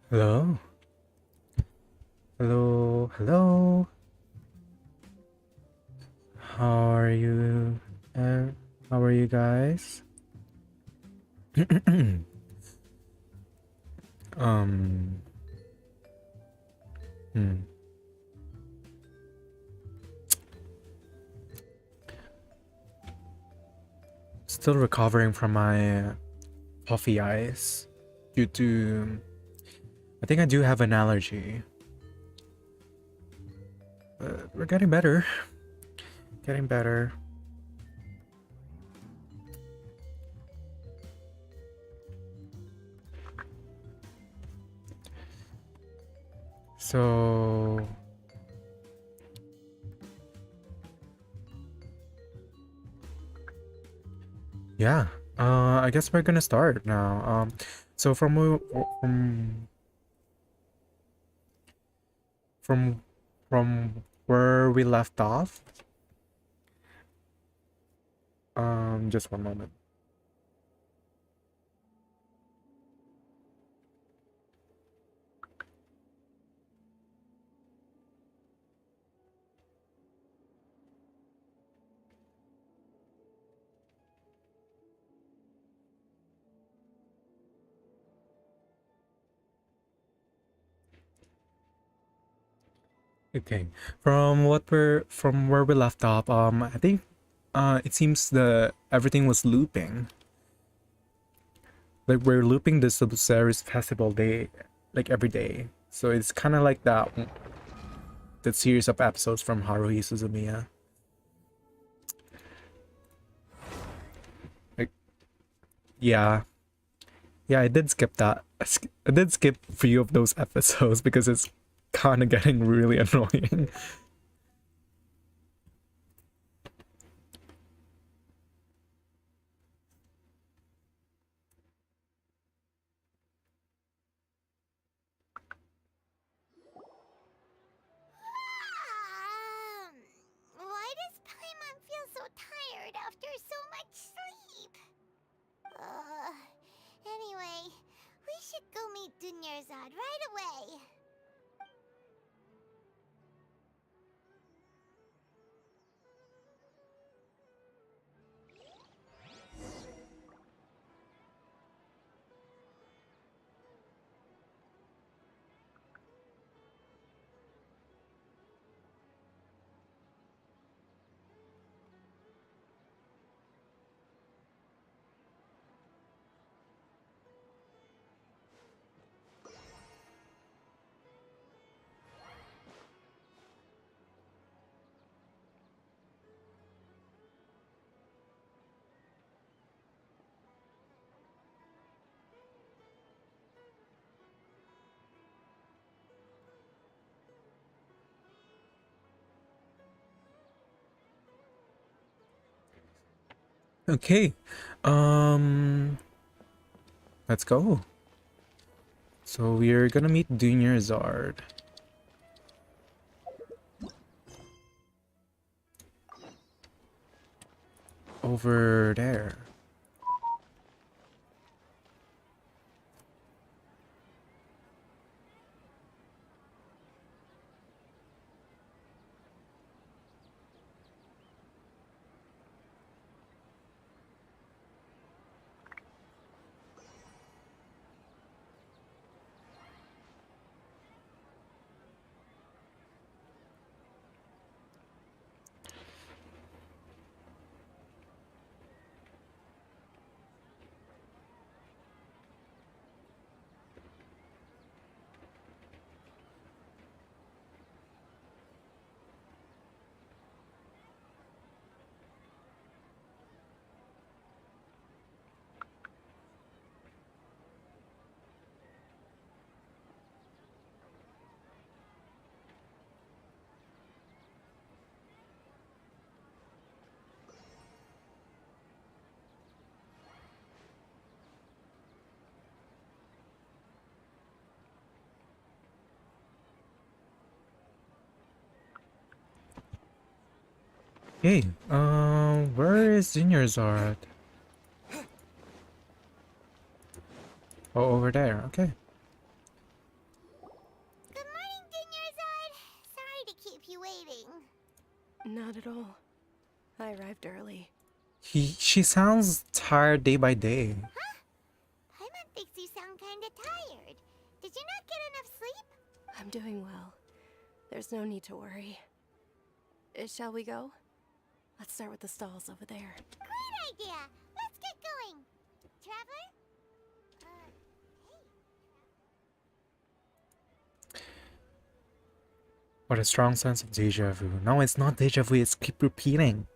Hello? Hello? Hello? How are you? How are you guys? um. Hmm. Still recovering from my puffy eyes due to. I think I do have an allergy. But we're getting better. Getting better. So. Yeah. I guess we're gonna start now. So from from where we left off. Just one moment. Okay. From where we left off, I think it seems the everything was looping. Like we're looping the Series festival day like every day. So it's kinda like that series of episodes from Haruhi Suzumiya. Like yeah. Yeah, I did skip that. I did skip a few of those episodes because it's kinda getting really annoying. Why does Paimon feel so tired after so much sleep? Anyway, we should go meet Dunyarzad right away. Okay. Um let's go. So we're gonna meet Dunyarzad over there. Hey, where is Dunyarzad? Oh, over there. Okay. Not at all. I arrived early. She sounds tired day by day. Paimon thinks you sound kinda tired. Did you not get enough sleep? I'm doing well. There's no need to worry. Shall we go? Let's start with the stalls over there. Great idea! Let's get going! Traveler? Hey. What a strong sense of deja vu. No, it's not deja vu, it's keep repeating.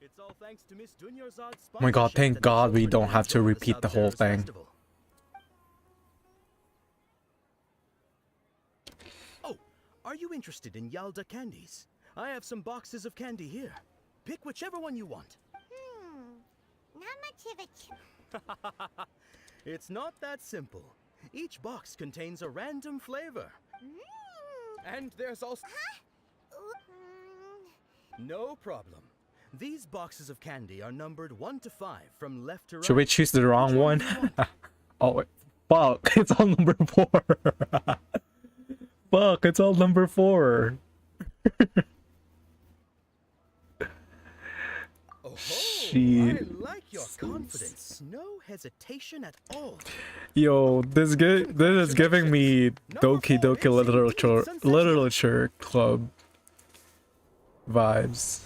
It's all thanks to Miss Dunyarzad's Oh my god, thank sponsorship that god we the don't have to children repeat the South whole Terrace thing. Festival. Oh, are you interested in Yalda candies? I have some boxes of candy here. Pick whichever one you want. Not much of a It's not that simple. Each box contains a random flavor. And there's also... No problem. These boxes of candy are numbered 1 to 5 from left to right. Should we choose the wrong Which one? do you want? Oh, wait. Fuck, it's all number 4. Fuck, it's all number 4. Oh, Shit. I like your confidence. No hesitation at all. Yo, this is giving me Doki Doki Literature Club vibes.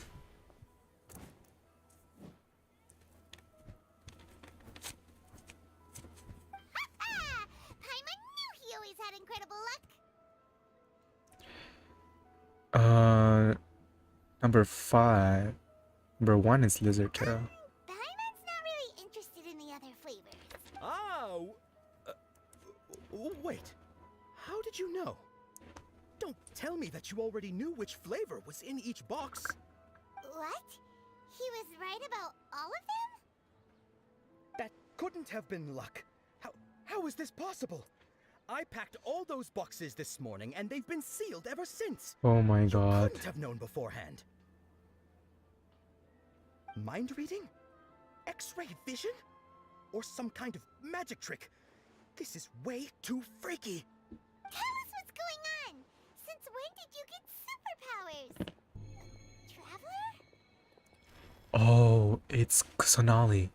Paimon knew he always had incredible luck! Number 5. Number 1 is Lizard Tail. Paimon's not really interested in the other flavors. Ah, wait. How did you know? Don't tell me that you already knew which flavor was in each box. What? He was right about all of them? That couldn't have been luck. How is this possible? I packed all those boxes this morning and they've been sealed ever since. Oh my You god. couldn't have known beforehand. Mind reading? X-ray vision? Or some kind of magic trick? This is way too freaky. Tell us what's going on! Since when did you get superpowers? Traveler? Oh, it's Kusanali.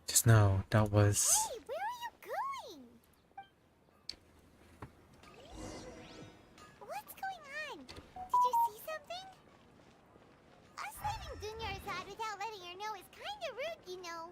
Just now, that was... Hey, where are you going? What's going on? Did you see something? Us leaving Dunyarzad without letting her know is kinda rude, you know.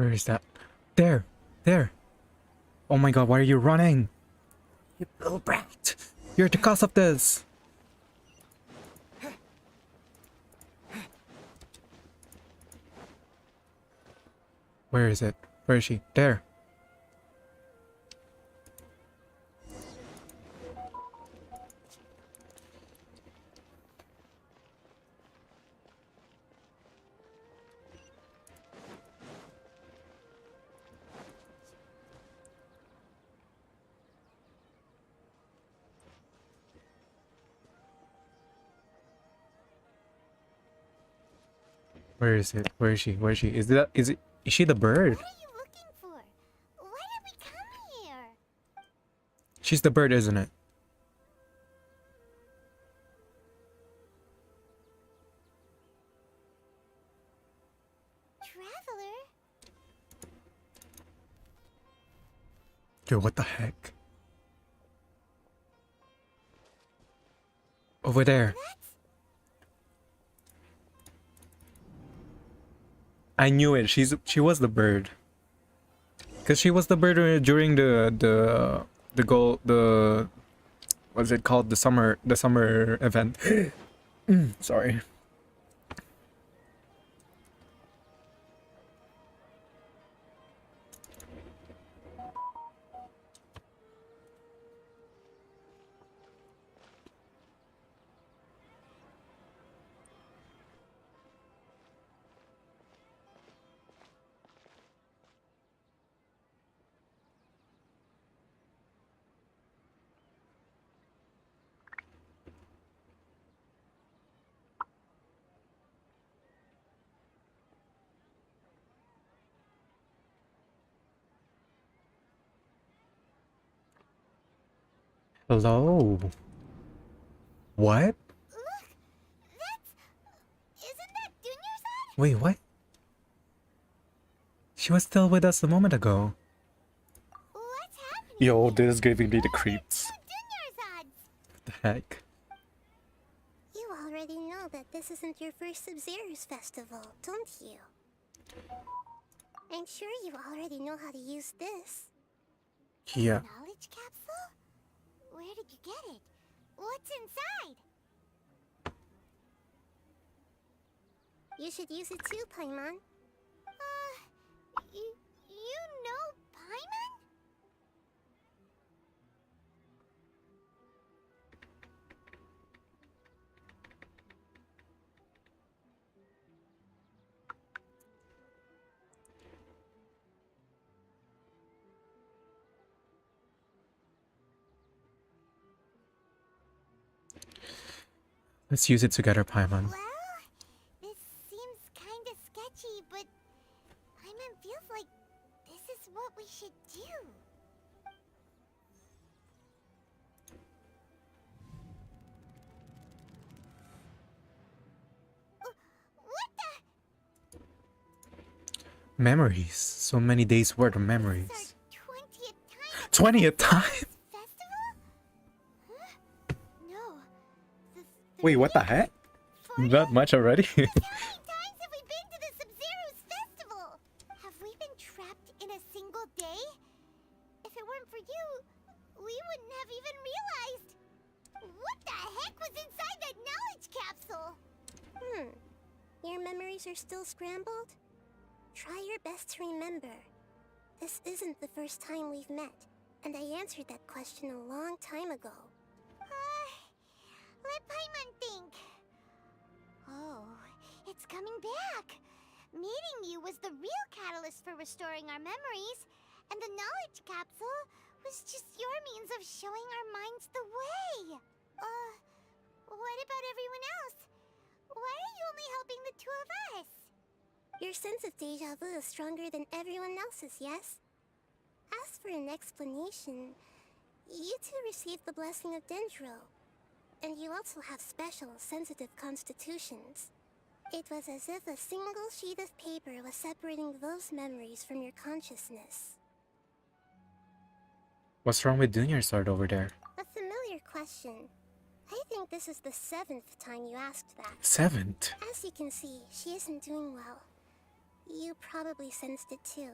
Where is that? There! There! Oh my god, why are you running? You little brat! You're the cause of this! Where is it? Where is she? There! Where is it? Where is she? Where is she? Is she the bird? What are you looking for? Why did we come here? She's the bird, isn't it? Traveler? Yo, what the heck? Over there. I knew it. She was the bird. Cause she was the bird during the what's it called, the summer event. Sorry. Hello. What? Look! Isn't that Dunyarzad? Wait, what? She was still with us a moment ago. What's happening? Yo, here? this is giving me the Those are creeps. two Dunyarzads! What the heck? You already know that this isn't your first Sub-Zero's festival, don't you? I'm sure you already know how to use this. Yeah. Knowledge capsule? Where did you get it? What's inside? You should use it too, Paimon. You know Paimon? Let's use it together, Paimon. Well, this seems kinda sketchy, but Paimon feels like this is what we should do. What the? Memories. So many days worth of This memories. is our 20th time at 20th time? festival? Huh? No. The Wait, what the heck? 40th? That much already? How many times have we been to the Sub-Zero's festival? Have we been trapped in a single day? If it weren't for you, we wouldn't have even realized. What the heck was inside that knowledge capsule? Your memories are still scrambled? Try your best to remember. This isn't the first time we've met, and I answered that question a long time ago. Let Paimon think. Oh, it's coming back. Meeting you was the real catalyst for restoring our memories, and the knowledge capsule was just your means of showing our minds the way. What about everyone else? Why are you only helping the two of us? Your sense of deja vu is stronger than everyone else's, yes? As for an explanation, you two received the blessing of Dendro. And you also have special, sensitive constitutions. It was as if a single sheet of paper was separating those memories from your consciousness. What's wrong with Dunyarzad over there? A familiar question. I think this is the 7th time you asked that. 7th? As you can see, she isn't doing well. You probably sensed it too.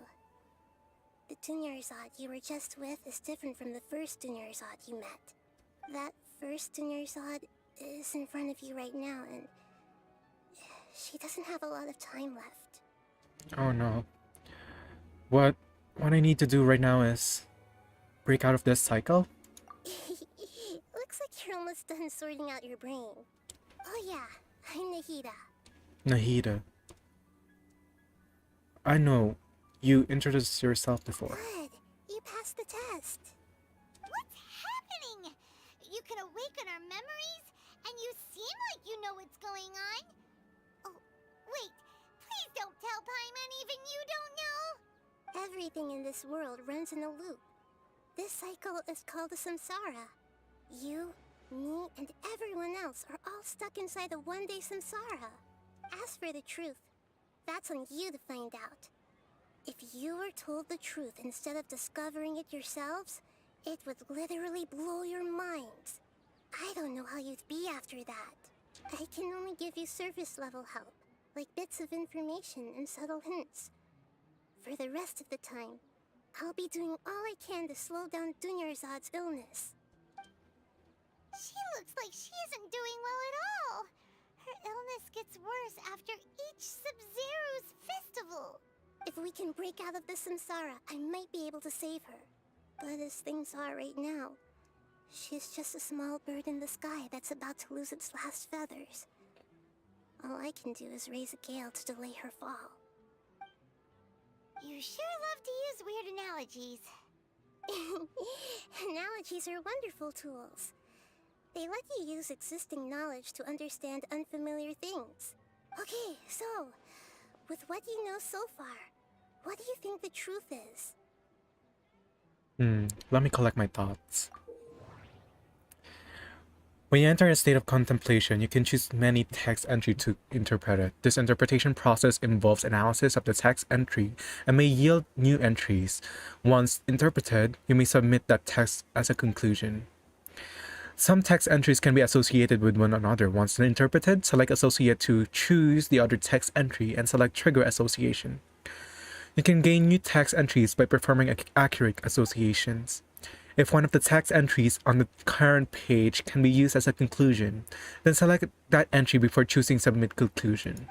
The Dunyarzad you were just with is different from the first Dunyarzad you met. That first Dunyarzad is in front of you right now, and she doesn't have a lot of time left. Oh no. What I need to do right now is break out of this cycle? Looks like you're almost done sorting out your brain. Oh yeah, I'm Nahida. Nahida. I know. You introduced yourself before. Good, you passed the test. What's happening? You can awaken our memories, and you seem like you know what's going on. Oh, wait, please don't tell Paimon even you don't know. Everything in this world runs in a loop. This cycle is called the samsara. You, me, and everyone else are all stuck inside the one-day samsara. As for the truth, that's on you to find out. If you were told the truth instead of discovering it yourselves, it would literally blow your minds. I don't know how you'd be after that. I can only give you surface-level help, like bits of information and subtle hints. For the rest of the time, I'll be doing all I can to slow down Dunyarzad's illness. She looks like she isn't doing well at all. Her illness gets worse after each Sub-Zero's festival. If we can break out of the samsara, I might be able to save her. But as things are right now, she's just a small bird in the sky that's about to lose its last feathers. All I can do is raise a gale to delay her fall. You sure love to use weird analogies. Analogies are wonderful tools. They let you use existing knowledge to understand unfamiliar things. Okay, so, with what you know so far, what do you think the truth is? Let me collect my thoughts. When you enter a state of contemplation, you can choose many text entry to interpret it. This interpretation process involves analysis of the text entry and may yield new entries. Once interpreted, you may submit that text as a conclusion. Some text entries can be associated with one another. Once interpreted, select Associate to choose the other text entry and select Trigger Association. You can gain new text entries by performing accurate associations. If one of the text entries on the current page can be used as a conclusion, then select that entry before choosing Submit Conclusion.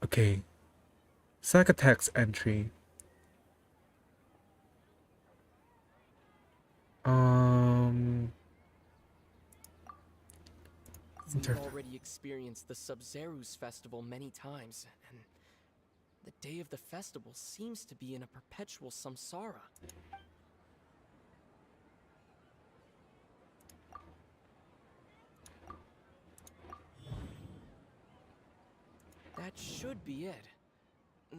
Okay. Select a text entry. We've already experienced the Sub-Zero's festival many times, and the day of the festival seems to be in a perpetual samsara. That should be it.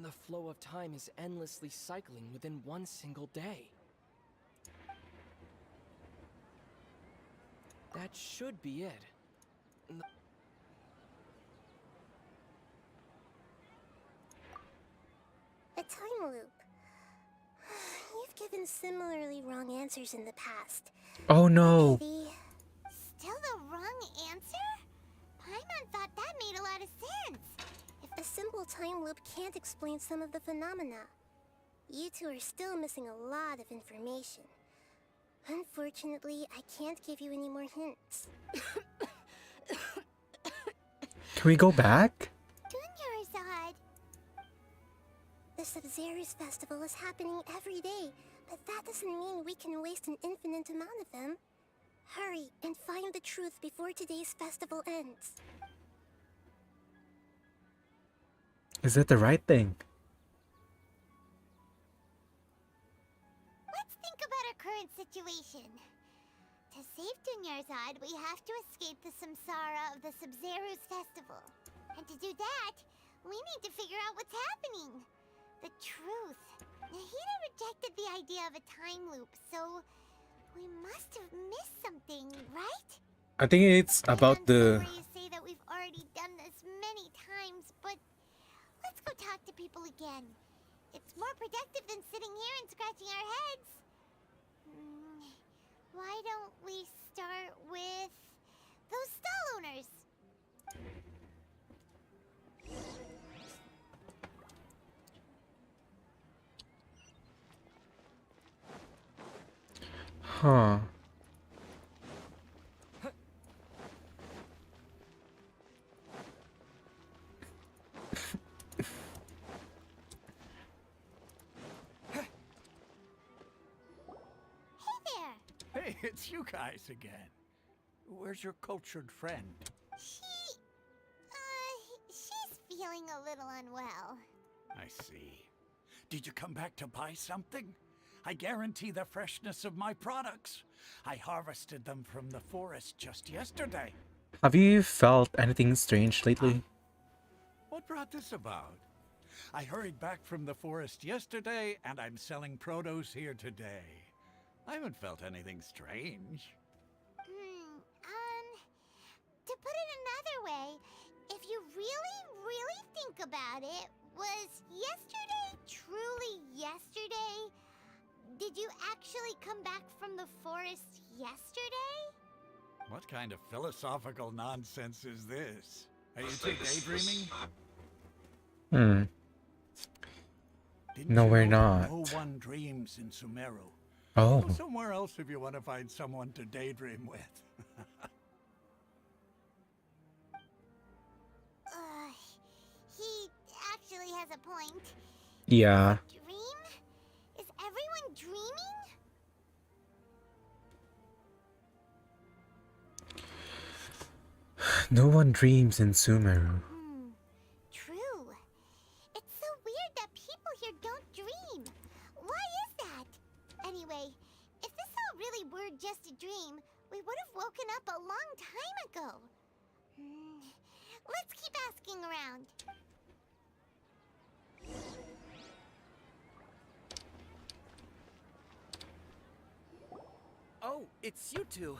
The flow of time is endlessly cycling within one single day. That should be it. A time loop. You've given similarly wrong answers in the past. Oh no! Maybe... Still the wrong answer? Paimon thought that made a lot of sense. If a simple time loop can't explain some of the phenomena, you two are still missing a lot of information. Unfortunately, I can't give you any more hints. Can we go back? Dunyarzad! The Sub-Zero's festival is happening every day, but that doesn't mean we can waste an infinite amount of them. Hurry and find the truth before today's festival ends. Is that the right thing? Let's think about our current situation. To save Dunyarzad, we have to escape the samsara of the Sub-Zero's festival. And to do that, we need to figure out what's happening. The truth. Nahida rejected the idea of a time loop, so we must have missed something, right? I think it's about the... Memories say that we've already done this many times, but let's go talk to people again. It's more productive than sitting here and scratching our heads. Why don't we start with those stall owners? Huh. Hey there! Hey, it's you guys again. Where's your cultured friend? She's feeling a little unwell. I see. Did you come back to buy something? I guarantee the freshness of my products. I harvested them from the forest just yesterday. Have you felt anything strange lately? What brought this about? I hurried back from the forest yesterday, and I'm selling produce here today. I haven't felt anything strange. To put it another way, if you really think about it, was yesterday truly yesterday? Did you actually come back from the forest yesterday? What kind of philosophical nonsense is this? Are you two daydreaming? Hmm. Didn't No, you we're know that not. No one dreams in Sumeru. Oh. Go somewhere else if you want to find someone to daydream with. He actually has a point. Yeah. Dream? Is everyone dreaming? No one dreams in Sumeru. True. It's so weird that people here don't dream. Why is that? Anyway, if this all really were just a dream, we would have woken up a long time ago. Let's keep asking around. Oh, it's you two.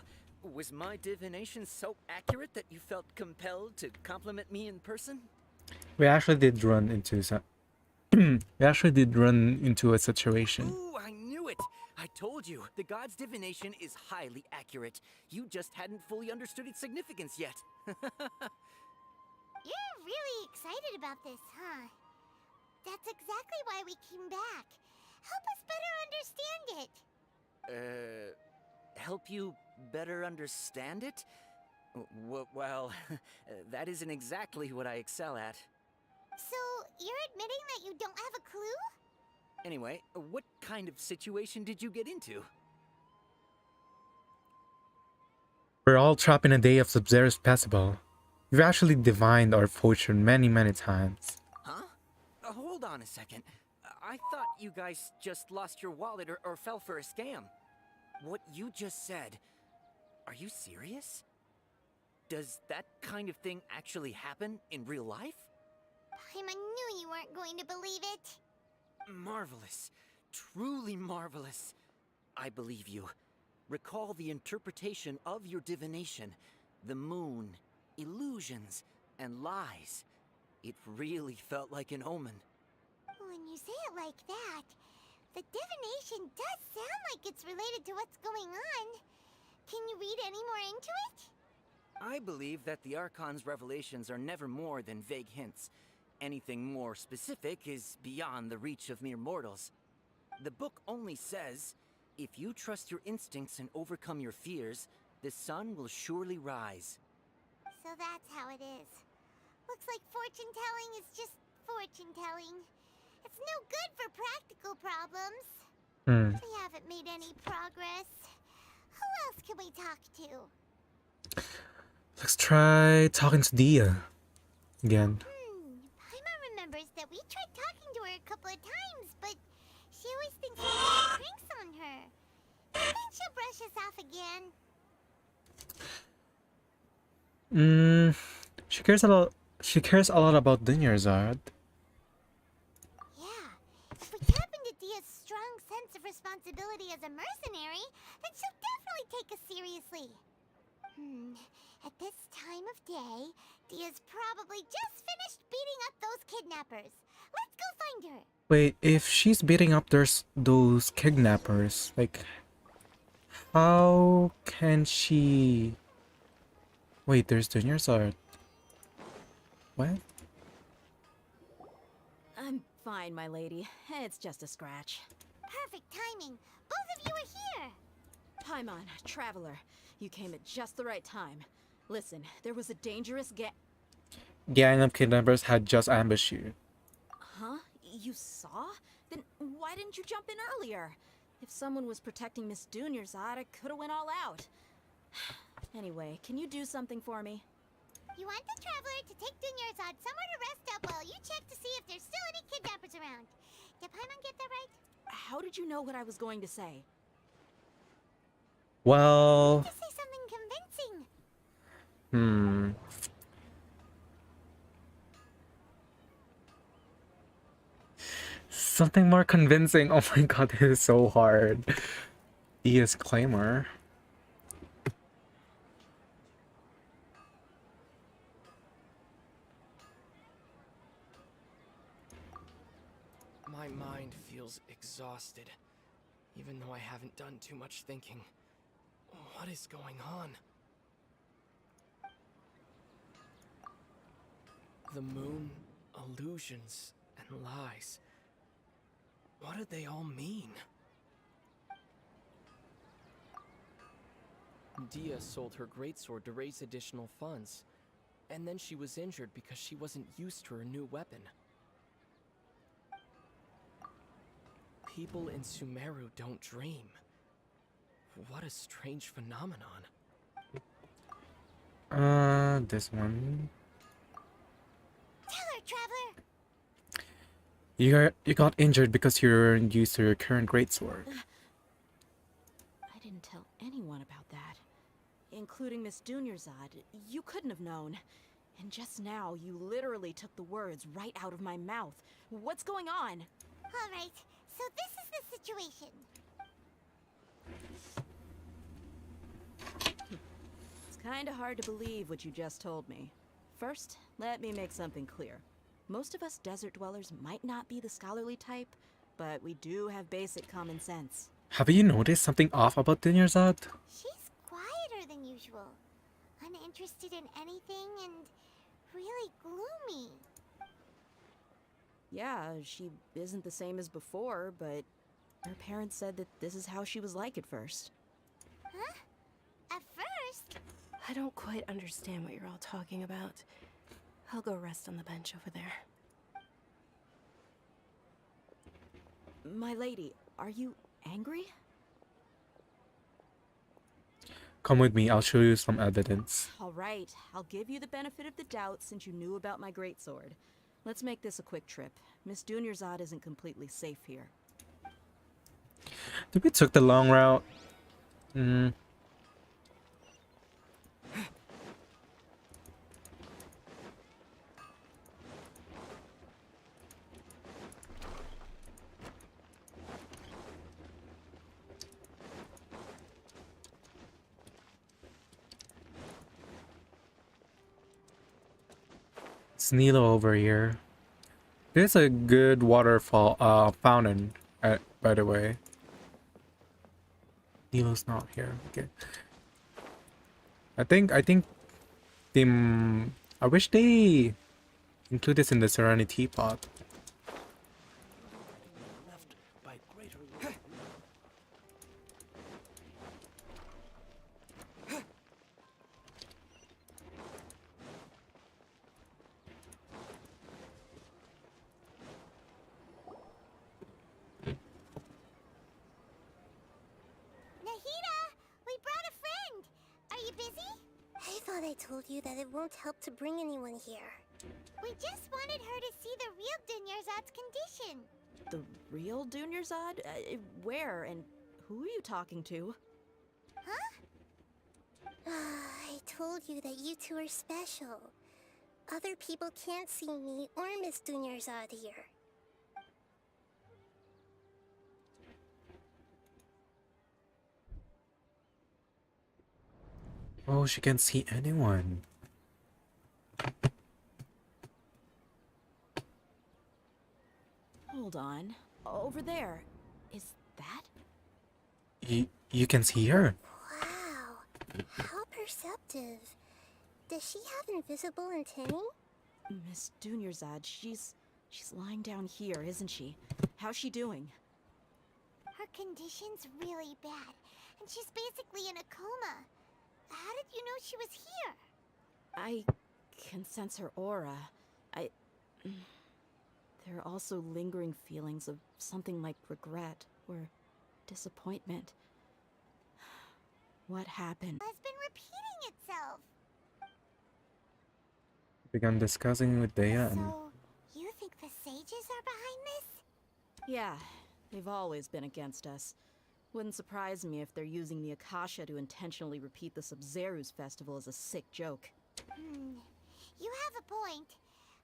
Was my divination so accurate that you felt compelled to compliment me in person? We actually did run into a situation. Ooh, I knew it! I told you, the god's divination is highly accurate. You just hadn't fully understood its significance yet. You're really excited about this, huh? That's exactly why we came back. Help us better understand it. Help you better understand it? Well, that isn't exactly what I excel at. So, you're admitting that you don't have a clue? Anyway, what kind of situation did you get into? We're all trapped in a day of Sub-Zero's festival. We've actually divined our fortune many times. Huh? Hold on a second. I thought you guys just lost your wallet or fell for a scam. What you just said, are you serious? Does that kind of thing actually happen in real life? Paimon knew you weren't going to believe it. Marvelous. Truly marvelous. I believe you. Recall the interpretation of your divination. The moon, illusions, and lies. It really felt like an omen. When you say it like that, the divination does sound like it's related to what's going on. Can you read any more into it? I believe that the Archon's revelations are never more than vague hints. Anything more specific is beyond the reach of mere mortals. The book only says, if you trust your instincts and overcome your fears, the sun will surely rise. So that's how it is. Looks like fortune-telling is just fortune-telling. It's no good for practical problems. We haven't made any progress. Who else can we talk to? Let's try talking to Dia again. Paimon remembers that we tried talking to her a couple of times, but she always thinks we're playing pranks on her. I think she'll brush us off again. She cares a lot. She cares a lot about Dinyarzad. Yeah, if we tap into Dia's strong sense of responsibility as a mercenary, then she'll definitely take us seriously. At this time of day, Dia's probably just finished beating up those kidnappers. Let's go find her. Wait, if she's beating up those kidnappers, like, how can she? Wait, there's Dinyarzad. What? I'm fine, my lady. It's just a scratch. Perfect timing. Both of you are here. Paimon, traveler. You came at just the right time. Listen, there was a dangerous Gang of kidnappers had just ambushed you. Huh? You saw? Then why didn't you jump in earlier? If someone was protecting Miss Dunyarzad, I could have went all out. Anyway, can you do something for me? You want the traveler to take Dunyarzad somewhere to rest up while you check to see if there's still any kidnappers around. Did Paimon get that right? How did you know what I was going to say? Well, To say something convincing. Something more convincing. Oh my god, this is so hard. Disclaimer. My mind feels exhausted, even though I haven't done too much thinking. What is going on? The moon, illusions, and lies. What do they all mean? Dia sold her greatsword to raise additional funds, and then she was injured because she wasn't used to her new weapon. People in Sumeru don't dream. What a strange phenomenon. This one. Tell her, traveler. You got injured because you weren't used to your current greatsword. I didn't tell anyone about that. Including Miss Dunyarzad. You couldn't have known. And just now, you literally took the words right out of my mouth. What's going on? All right, so this is the situation. It's kinda hard to believe what you just told me. First, let me make something clear. Most of us desert dwellers might not be the scholarly type, but we do have basic common sense. Have you noticed something off about Dunyarzad? She's quieter than usual, uninterested in anything, and really gloomy. Yeah, she isn't the same as before, but her parents said that this is how she was like at first. Huh? At first? I don't quite understand what you're all talking about. I'll go rest on the bench over there. My lady, are you angry? Come with me, I'll show you some evidence. All right, I'll give you the benefit of the doubt since you knew about my greatsword. Let's make this a quick trip. Miss Dunyarzad isn't completely safe here. Did we took the long route? It's Nilo over here. There's a good waterfall fountain, by the way. Nilo's not here. Okay. I think they I wish they include this in the Serenity Teapot. Left by greater Nahida, we brought a friend. Are you busy? I thought I told you that it won't help to bring anyone here. We just wanted her to see the real Dunyarzad's condition. The real Dunyarzad? Where and who are you talking to? I told you that you two are special. Other people can't see me or Miss Dunyarzad here. Oh, she can't see anyone. Hold on. Over there. Is that? You can see her. Wow, how perceptive. Does she have invisible antennae? Miss Dunyarzad, she's lying down here, isn't she? How's she doing? Her condition's really bad, and And she's basically in a coma. How did you know she was here? I can sense her aura. There are also lingering feelings of something like regret or disappointment. What happened? Has been repeating itself. Began discussing with Dea and So, you think the sages are behind this? Yeah, they've always been against us. Wouldn't surprise me if they're using the Akasha to intentionally repeat the Sub-Zeru's festival as a sick joke. You have a point.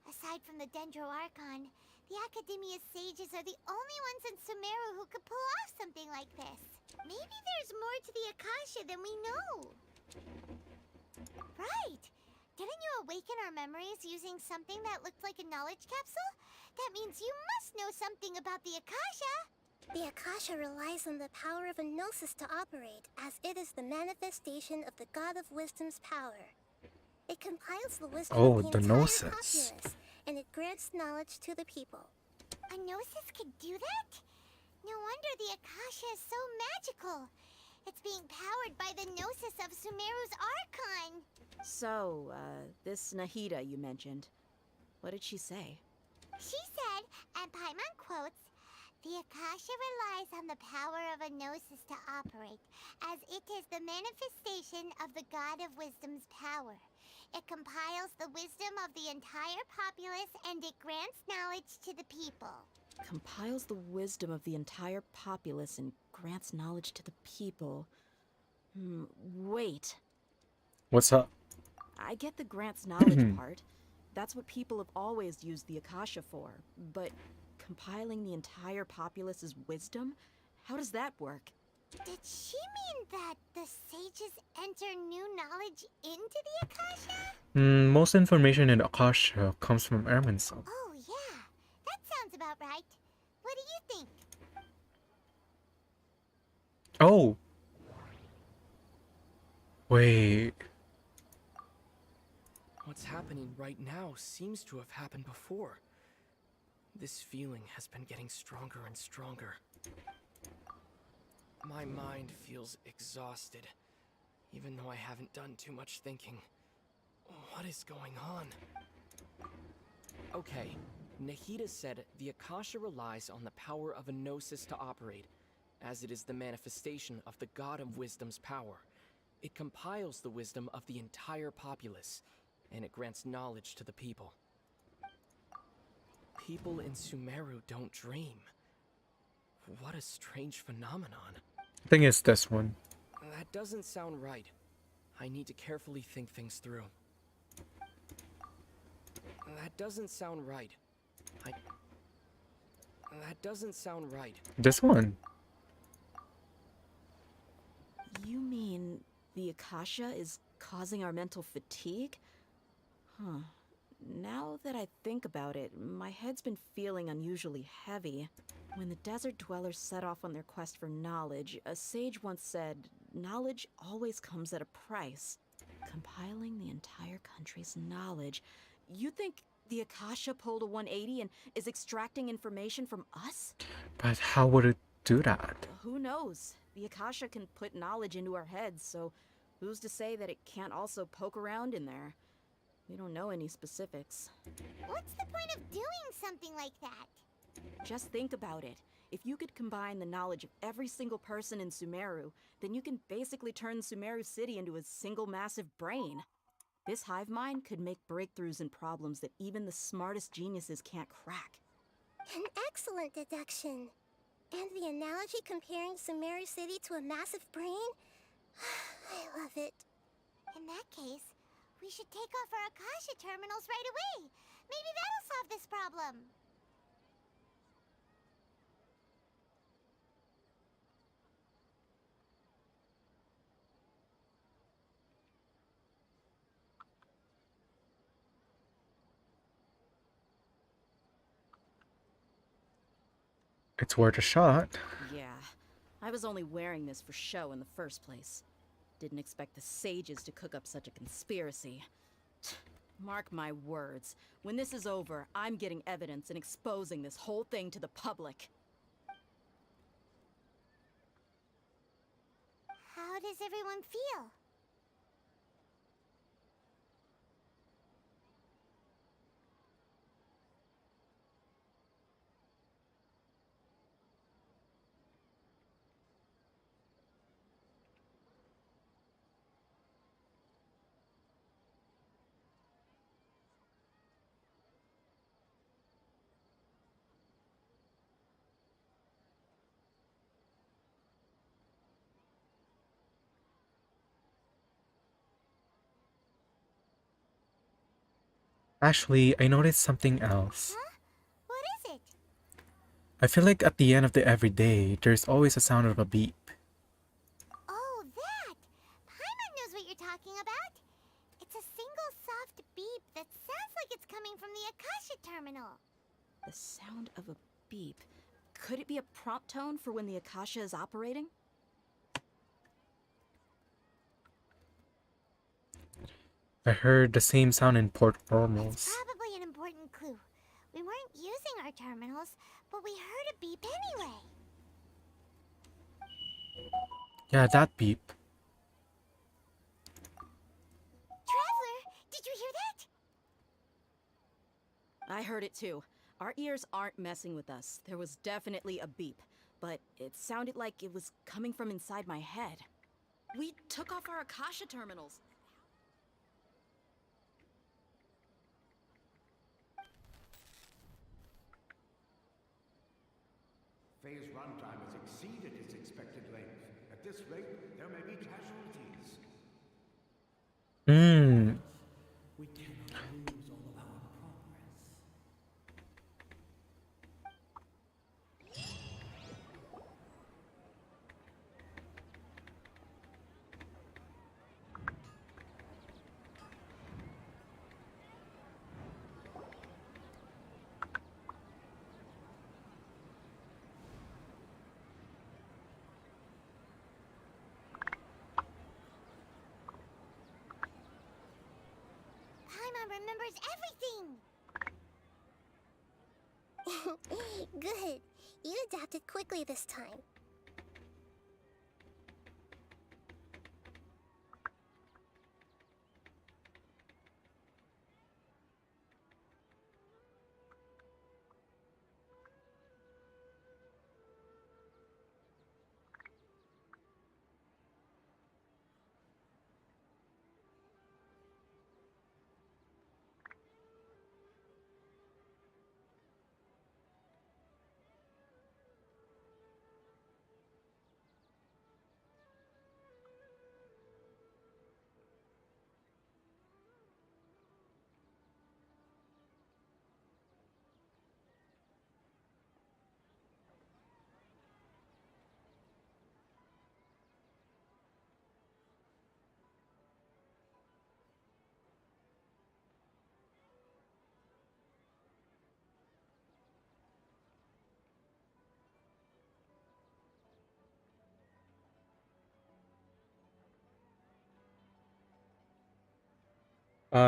Aside from the Dendro Archon, the Academia's sages are the only ones in Sumeru who could pull off something like this. Maybe there's more to the Akasha than we know. Right! Didn't you awaken our memories using something that looked like a knowledge capsule? That means you must know something about the Akasha! The Akasha relies on the power of a gnosis to operate, as it is the manifestation of the God of Wisdom's power. It compiles the wisdom of the entire populace, and it grants knowledge to the people. A gnosis could do that? No wonder the Akasha is so magical. It's being powered by the gnosis of Sumeru's Archon. So, this Nahida you mentioned, what did she say? She said, and Paimon quotes, "The Akasha relies on the power of a gnosis to operate, as it is the manifestation of the God of Wisdom's power. It compiles the wisdom of the entire populace and it grants knowledge to the people." Compiles the wisdom of the entire populace and grants knowledge to the people. Wait. what's up? I get the grants knowledge part. That's what people have always used the Akasha for. But compiling the entire populace's wisdom? How does that work? Did she mean that the sages enter new knowledge into the Akasha? Most information in Akasha comes from Erminson. Oh yeah, that sounds about right. What do you think? Oh! Wait. What's happening right now seems to have happened before. This feeling has been getting stronger and stronger. My mind feels exhausted, even though I haven't done too much thinking. What is going on? Okay, Nahida said the Akasha relies on the power of a gnosis to operate, as it is the manifestation of the God of Wisdom's power. It compiles the wisdom of the entire populace, and it grants knowledge to the people. People in Sumeru don't dream. What a strange phenomenon. I think it's this one. That doesn't sound right. I need to carefully think things through. That doesn't sound right. That doesn't sound right. This one. You mean the Akasha is causing our mental fatigue? Huh. Now that I think about it, my head's been feeling unusually heavy. When the desert dwellers set off on their quest for knowledge, a sage once said, knowledge always comes at a price. Compiling the entire country's knowledge. You think the Akasha pulled a 180 and is extracting information from us? But how would it do that? Who knows? The Akasha can put knowledge into our heads, so who's to say that it can't also poke around in there? We don't know any specifics. What's the point of doing something like that? Just think about it. If you could combine the knowledge of every single person in Sumeru, then you can basically turn Sumeru City into a single massive brain. This hive mind could make breakthroughs in problems that even the smartest geniuses can't crack. An excellent deduction. And the analogy comparing Sumeru City to a massive brain? I love it. In that case, we should take off our Akasha terminals right away. Maybe that'll solve this problem. It's worth a shot. Yeah, I was only wearing this for show in the first place. Didn't expect the sages to cook up such a conspiracy. Mark my words, when this is over, I'm getting evidence and exposing this whole thing to the public. does everyone feel? Actually, I noticed something else. Huh? What is it? I feel like at the end of the everyday, there's always a sound of a beep. Oh, that! Paimon knows what you're talking about. It's a single soft beep that sounds like it's coming from the Akasha terminal. The sound of a beep. Could it be a prompt tone for when the Akasha is operating? I heard the same sound in Port It's Ormos. probably an important clue. We weren't using our terminals, but we heard a beep anyway. Yeah, that beep. Traveler, did you hear that? I heard it too. Our ears aren't messing with us. There was definitely a beep, but it sounded like it was coming from inside my head. We took off our Akasha terminals. Phase runtime has exceeded its expected length. At this rate, there may be casualties. Hmm. We cannot lose all of our progress. Paimon remembers everything! Good. You adapted quickly this time.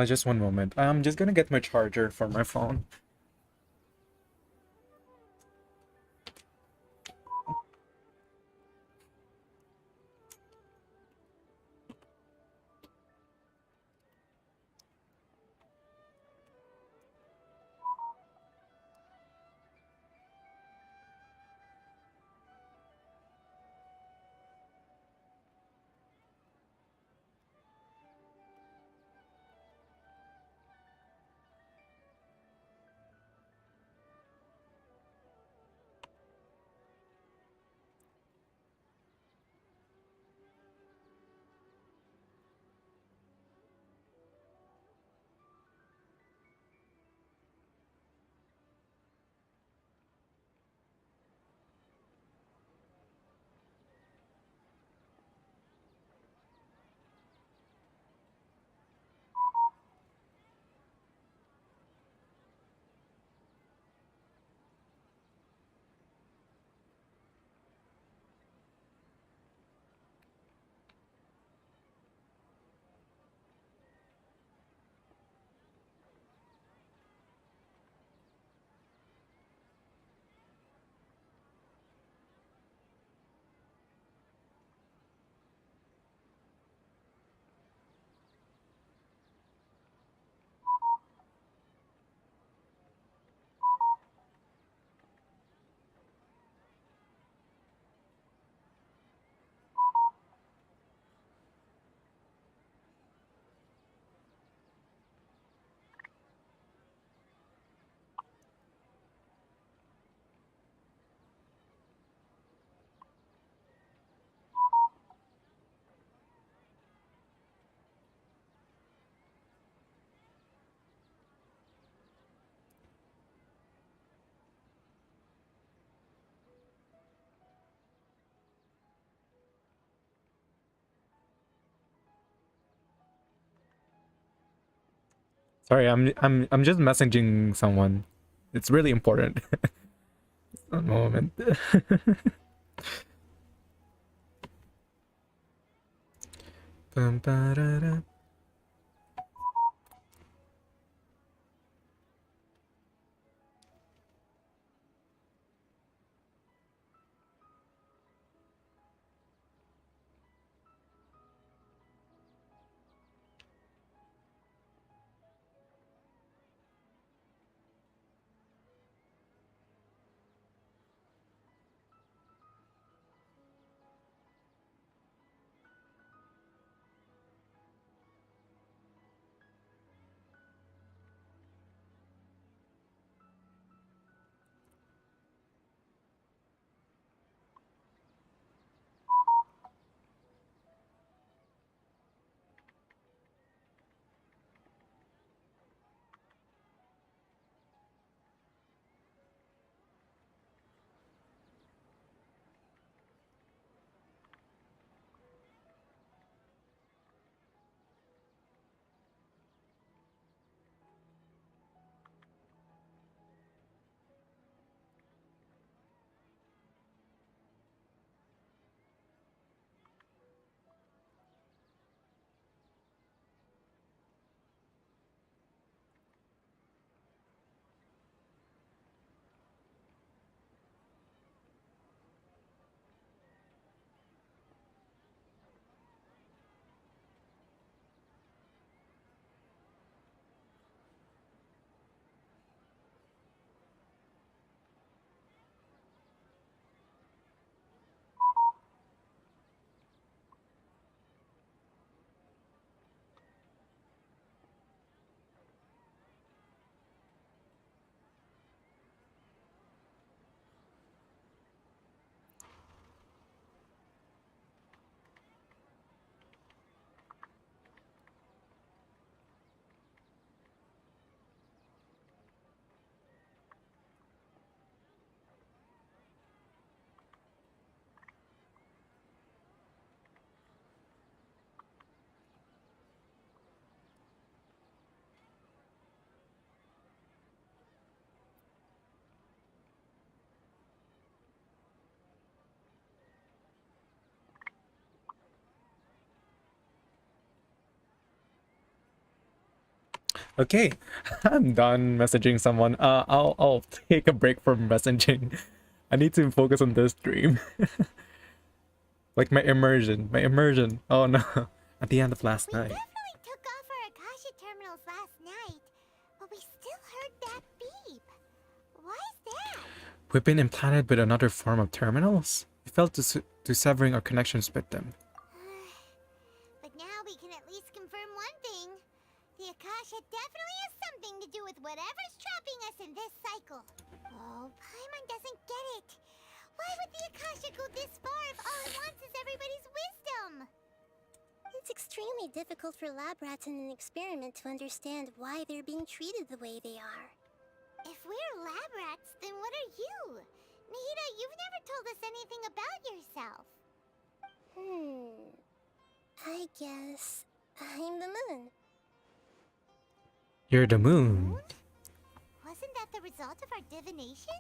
Just one moment. I'm just gonna get my charger for my phone. Sorry, I'm just messaging someone. It's really important. A moment. Bum, ba-da-da. Okay, I'm done messaging someone. I'll take a break from messaging. I need to focus on this stream. Like my immersion. Oh no. At the end of last We night. definitely took off our Akasha terminals last night, but we still heard that beep. Why is that? We've been implanted with another form of terminals. We failed to severing our connections with them. But now we can at least confirm one thing. The Akasha definitely has something to do with whatever's trapping us in this cycle. Oh, Paimon doesn't get it. Why would the Akasha go this far if all it wants is everybody's wisdom? It's extremely difficult for lab rats in an experiment to understand why they're being treated the way they are. If we're lab rats, then what are you? Nahida, you've never told us anything about yourself. I guess I'm the moon. You're the moon. Wasn't that the result of our divination?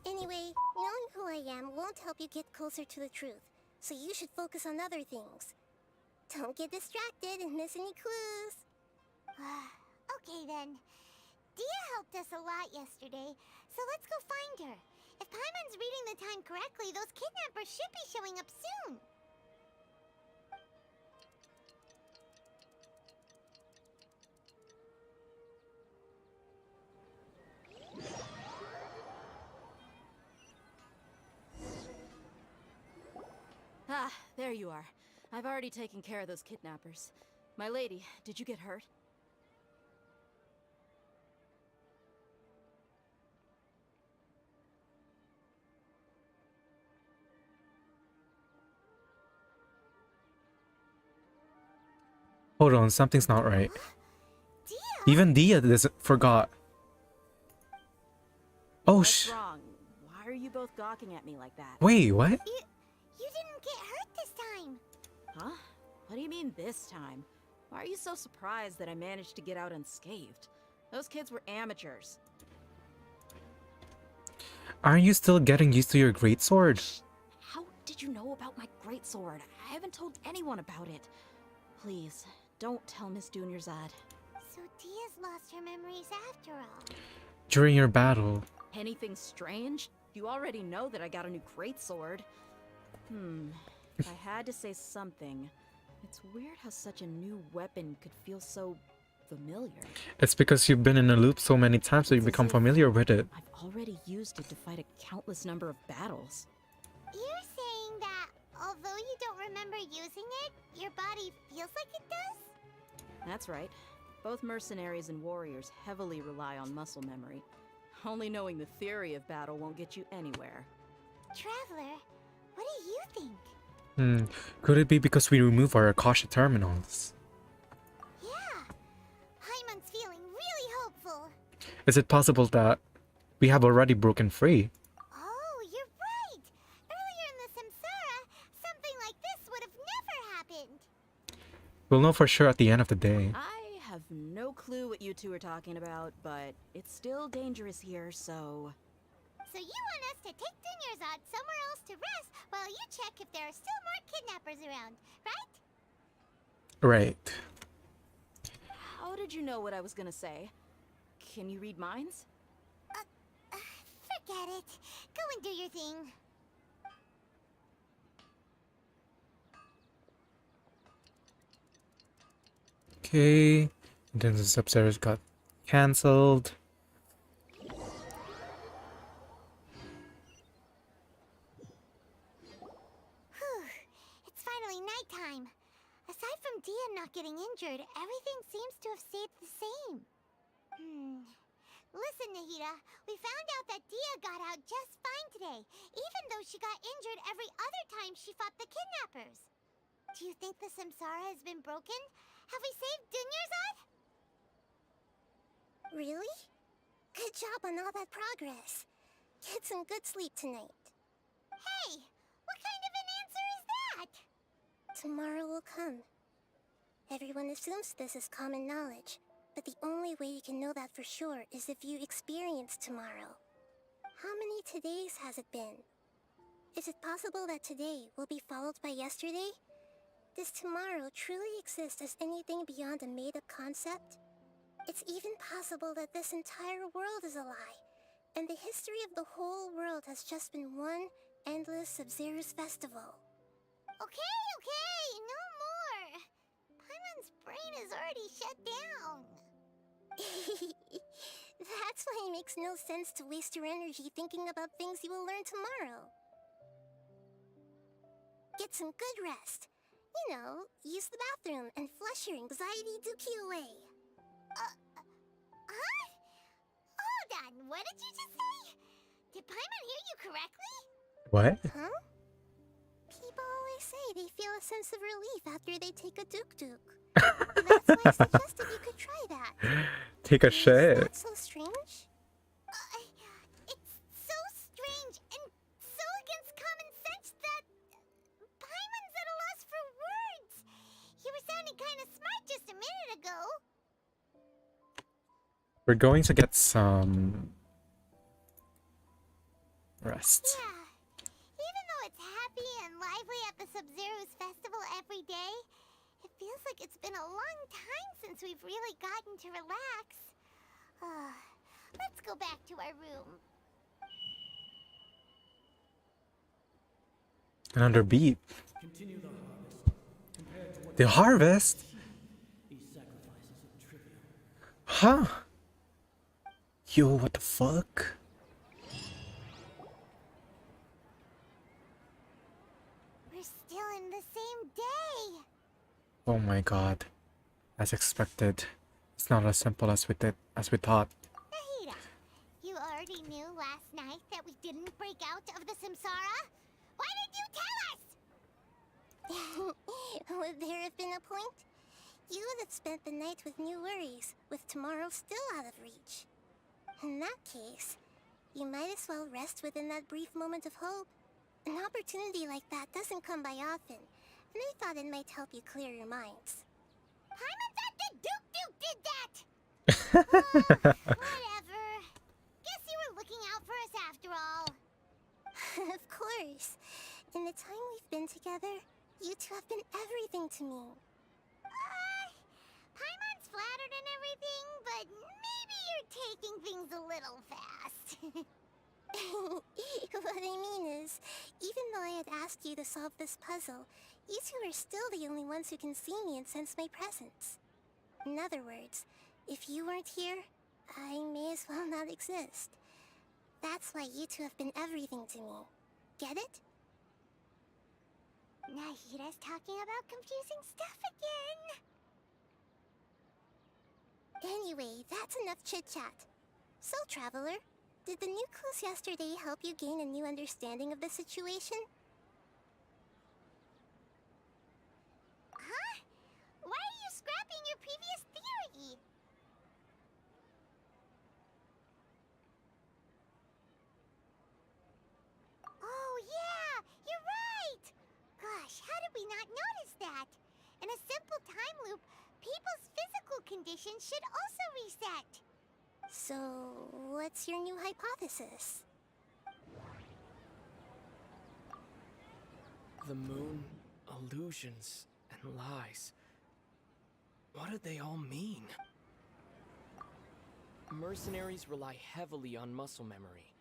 Anyway, knowing who I am won't help you get closer to the truth, so you should focus on other things. Don't get distracted and miss any clues. Okay then. Dia helped us a lot yesterday, so let's go find her. If Paimon's reading the time correctly, those kidnappers should be showing up soon. Ah, there you are. I've already taken care of those kidnappers. My lady, did you get hurt? Hold on, something's not right. Dia! Even Dia forgot. Oh What's wrong? Why are you both gawking at me like that? Wait, what? You didn't get hurt this time. Huh? What do you mean this time? Why are you so surprised that I managed to get out unscathed? Those kids were amateurs. Aren't you still getting used to your greatsword? How did you know about my greatsword? I haven't told anyone about it. Please, don't tell Miss Dunyarzad. So Dia's lost her memories after all. During your battle. Anything strange? You already know that I got a new greatsword. If I had to say something, it's weird how such a new weapon could feel so familiar. It's because you've been in a loop so many times that you become familiar with it. I've already used it to fight a countless number of battles. You're saying that although you don't remember using it, your body feels like it does? That's right. Both mercenaries and warriors heavily rely on muscle memory. Only knowing the theory of battle won't get you anywhere. Traveler, what do you think? Could it be because we remove our Akasha terminals? Yeah, Paimon's feeling really hopeful. Is it possible that we have already broken free? Oh, you're right! Earlier in the Samsara, something like this would have never happened. We'll know for sure at the end of the day. I have no clue what you two are talking about, but it's still dangerous here, so... So you want us to take Dunyarzad somewhere else to rest while you check if there are still more kidnappers around, right? Right. How did you know what I was gonna say? Can you read minds? Forget it. Go and do your thing. Okay. And then the sub-series got cancelled. Whew. It's finally nighttime. Aside from Dia not getting injured, everything seems to have stayed the same. Listen, Nahida, we found out that Dia got out just fine today, even though she got injured every other time she fought the kidnappers. Do you think the Samsara has been broken? Have we saved Dunyarzad? Really? Good job on all that progress. Get some good sleep tonight. Hey, what kind of an answer is that? Tomorrow will come. Everyone assumes this is common knowledge, but the only way you can know that for sure is if you experience tomorrow. How many todays has it been? Is it possible that today will be followed by yesterday? Does tomorrow truly exist as anything beyond a made-up concept? It's even possible that this entire world is a lie, and the history of the whole world has just been one endless Sub-Zero's festival. Okay, no more. Paimon's brain is already shut down. That's why it makes no sense to waste your energy thinking about things you will learn tomorrow. Get some good rest. You know, use the bathroom and flush your anxiety dookie away. Huh? Hold on, what did you just say? Did Paimon hear you correctly? What? Huh? People always say they feel a sense of relief after they take a duk-duk. That's why I suggested you could try that. Take a Is shit. that so strange? It's so strange and so against common sense that Paimon's at a loss for words. You were sounding kind of smart just a minute ago. We're going to get some rest. Yeah. Even though it's happy and lively at the Sub-Zero's festival every day, it feels like it's been a long time since we've really gotten to relax. Let's go back to our room. Another beat. The harvest? Huh? Yo, what the fuck? We're still in the same day. Oh my god. As expected. It's not as simple as we thought. Nahida, you already knew last night that we didn't break out of the Samsara? Why did you tell us? Would there have been a point? You would have spent the night with new worries, with tomorrow still out of reach. In that case, you might as well rest within that brief moment of hope. An opportunity like that doesn't come by often, and I thought it might help you clear your minds. Paimon thought the Duke did that! Whatever. Guess you were looking out for us after all. Of course. In the time we've been together, you two have been everything to me. Paimon's flattered and everything, but maybe you're taking things a little fast. What I mean is, even though I had asked you to solve this puzzle, you two are still the only ones who can see me and sense my presence. In other words, if you weren't here, I may as well not exist. That's why you two have been everything to me. Get it? Nahira's talking about confusing stuff again. Anyway, that's enough chit-chat. So, Traveler, did the new clues yesterday help you gain a new understanding of the situation? Huh? Why are you scrapping your previous theory? Oh yeah, you're right! Gosh, how did we not notice that? In a simple time loop, people's physical conditions should also reset. So, what's your new hypothesis? The moon, illusions, and lies. What do they all mean? Mercenaries rely heavily on muscle memory,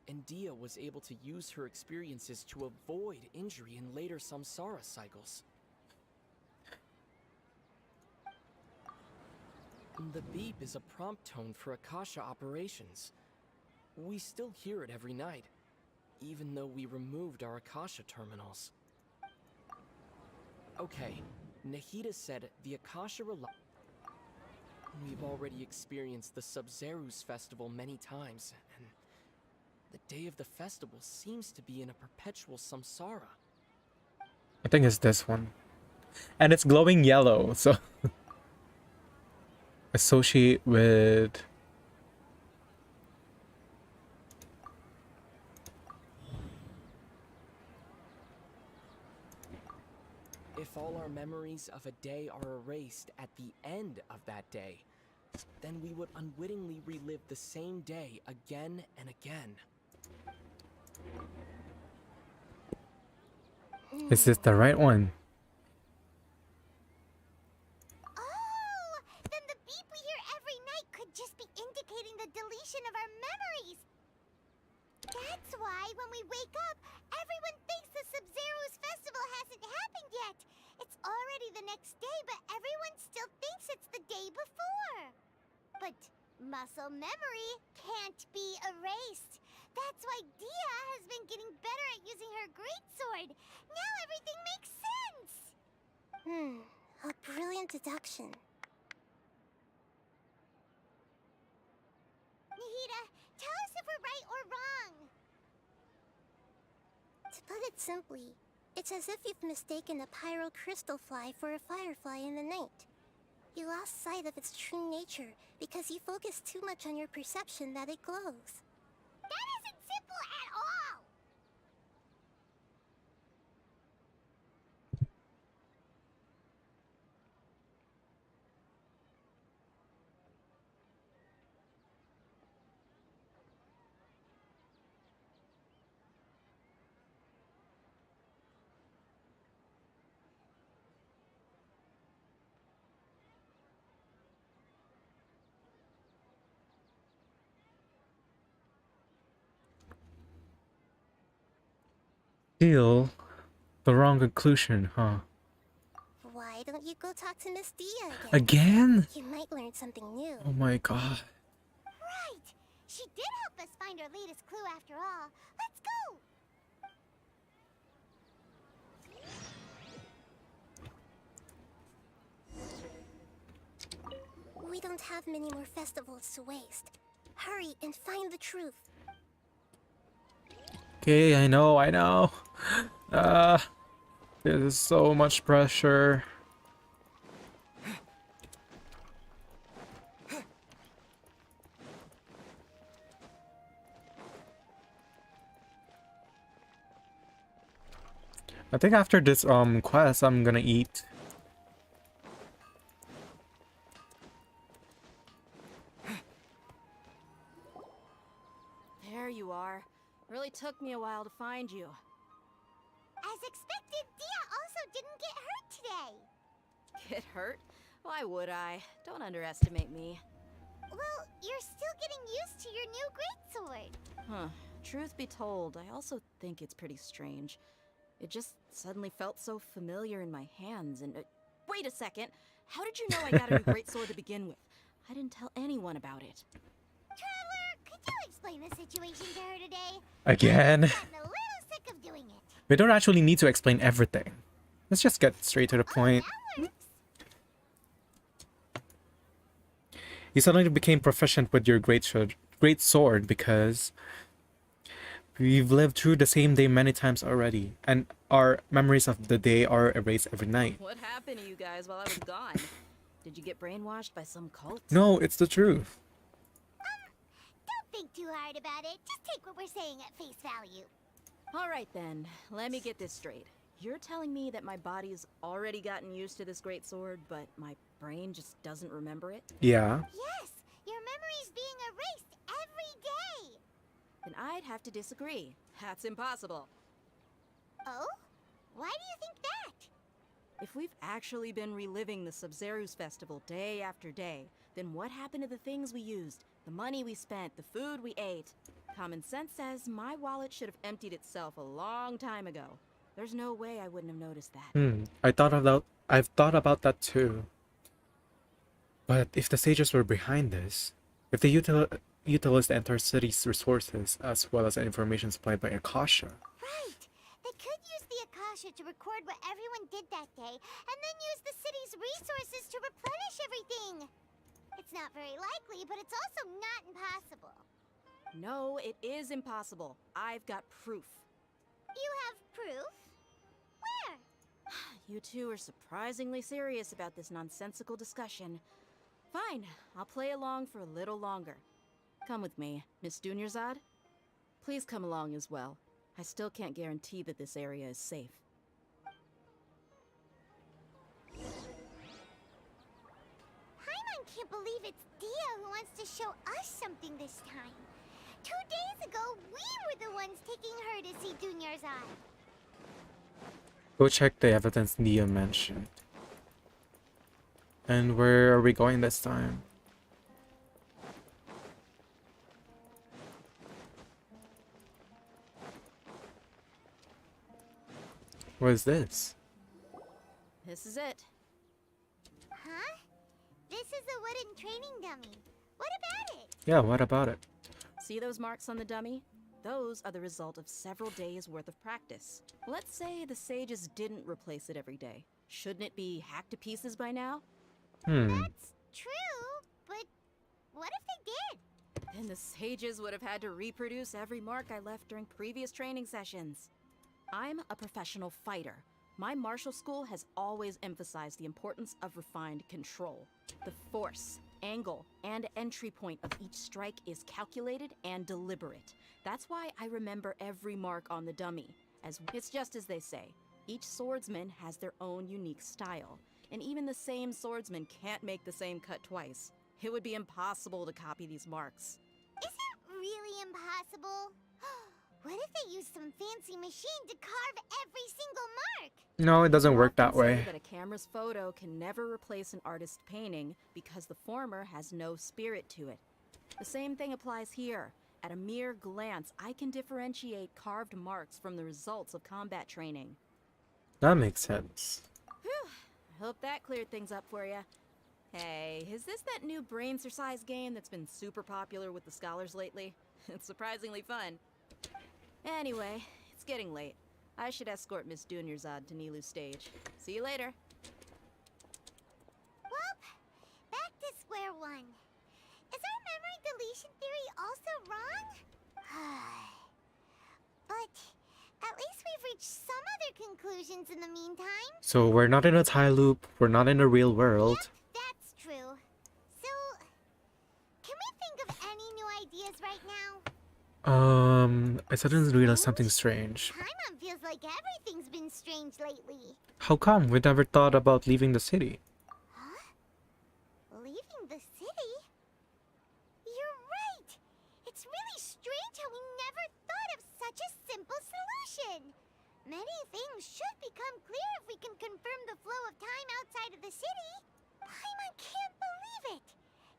and Dia was able to use her experiences to avoid injury in later samsara cycles. The beep is a prompt tone for Akasha operations. We still hear it every night, even though we removed our Akasha terminals. Okay, Nahida said the Akasha We've already experienced the Sub-Zeru's festival many times, and the day of the festival seems to be in a perpetual samsara. I think it's this one. And it's glowing yellow, so associate with If all our memories of a day are erased at the end of that day, then we would unwittingly relive the same day again and again. is this the right one? Oh, then the beep we hear every night could just be indicating the deletion of our memories. That's why when we wake up, everyone thinks the Sub-Zeru's festival hasn't happened yet. It's already the next day, but everyone still thinks it's the day before. But muscle memory can't be erased. That's why Dia has been getting better at using her greatsword. Now everything makes sense. A brilliant deduction. Nahida, tell us if we're right or wrong. To put it simply, it's as if you've mistaken a pyro crystal fly for a firefly in the night. You lost sight of its true nature because you focused too much on your perception that it glows. That isn't simple at all! Still the wrong conclusion, huh? Why don't you go talk to Miss Dia again? Again? You might learn something new. Oh my god. Right! She did help us find our latest clue after all. Let's go! We don't have many more festivals to waste. Hurry and find the truth. Okay, I know. There's so much pressure. I think after this quest I'm gonna eat. you are. Really took me a while to find you. As expected, Dia also didn't get hurt today. Get hurt? Why would I? Don't underestimate me. Well, you're still getting used to your new greatsword. Huh. Truth be told, I also think it's pretty strange. It just suddenly felt so familiar in my hands and... wait a second! How did you know I got a new greatsword to begin with? I didn't tell anyone about it. Traveler, could you explain the situation to her today? Again. I'm a little sick of doing it. We don't actually need to explain everything. Let's just get straight to the point. That works. You suddenly became proficient with your great sword because we've lived through the same day many times already, and our memories of the day are erased every night. What happened to you guys while I was gone? Did you get brainwashed by some cult? No, it's the truth. Don't think too hard about it. Just take what we're saying at face value. Alright then, let me get this straight. You're telling me that my body's already gotten used to this great sword, but my brain just doesn't remember it? Yeah. Yes, your memory's being erased every day. Then I'd have to disagree. That's impossible. Oh? Why do you think that? If we've actually been reliving the Sub-Zeru's festival day after day, then what happened to the things we used, the money we spent, the food we ate? Common sense says my wallet should have emptied itself a long time ago. There's no way I wouldn't have noticed that. I've thought about that too. But if the sages were behind this, if they utilized the entire city's resources as well as the information supplied by Akasha. Right. They could use the Akasha to record what everyone did that day, and then use the city's resources to replenish everything. It's not very likely, but it's also not impossible. No, it is impossible. I've got proof. You have proof? Where? You two are surprisingly serious about this nonsensical discussion. Fine, I'll play along for a little longer. Come with me, Miss Dunyarzad. Please come along as well. I still can't guarantee that this area is safe. Paimon can't believe it's Dia who wants to show us something this time. 2 days ago, we were the ones taking her to see Dunyarzad. Go check the evidence Nia mentioned. And where are we going this time? What is this? This is it. Huh? This is a wooden training dummy. What about it? Yeah, what about it? See those marks on the dummy? Those are the result of several days' worth of practice. Let's say the sages didn't replace it every day. Shouldn't it be hacked to pieces by now? That's true, but what if they did? Then the sages would have had to reproduce every mark I left during previous training sessions. I'm a professional fighter. My martial school has always emphasized the importance of refined control. The force, angle, and entry point of each strike is calculated and deliberate. That's why I remember every mark on the dummy. It's just as they say, each swordsman has their own unique style, and even the same swordsman can't make the same cut twice. It would be impossible to copy these marks. Is it really impossible? What if they use some fancy machine to carve every single mark? No, it doesn't work that Often say way. that a camera's photo can never replace an artist's painting because the former has no spirit to it. The same thing applies here. At a mere glance, I can differentiate carved marks from the results of combat training. That makes sense. Whew, I hope that cleared things up for you. Hey, is this that new brain exercise game that's been super popular with the scholars lately? It's surprisingly fun. Anyway, it's getting late. I should escort Miss Dunyarzad to Nilu's stage. See you later. Well, back to square one. Is our memory deletion theory also wrong? But at least we've reached some other conclusions in the meantime. So we're not in a time loop, we're not in the real world. Yep, that's true. So, can we think of any new ideas right now? I suddenly realized something strange. Paimon feels like everything's been strange lately. How come we never thought about leaving the city? Huh? Leaving the city? You're right! It's really strange how we never question. Many things should become clear if we can confirm the flow of time outside of the city. Paimon can't believe it.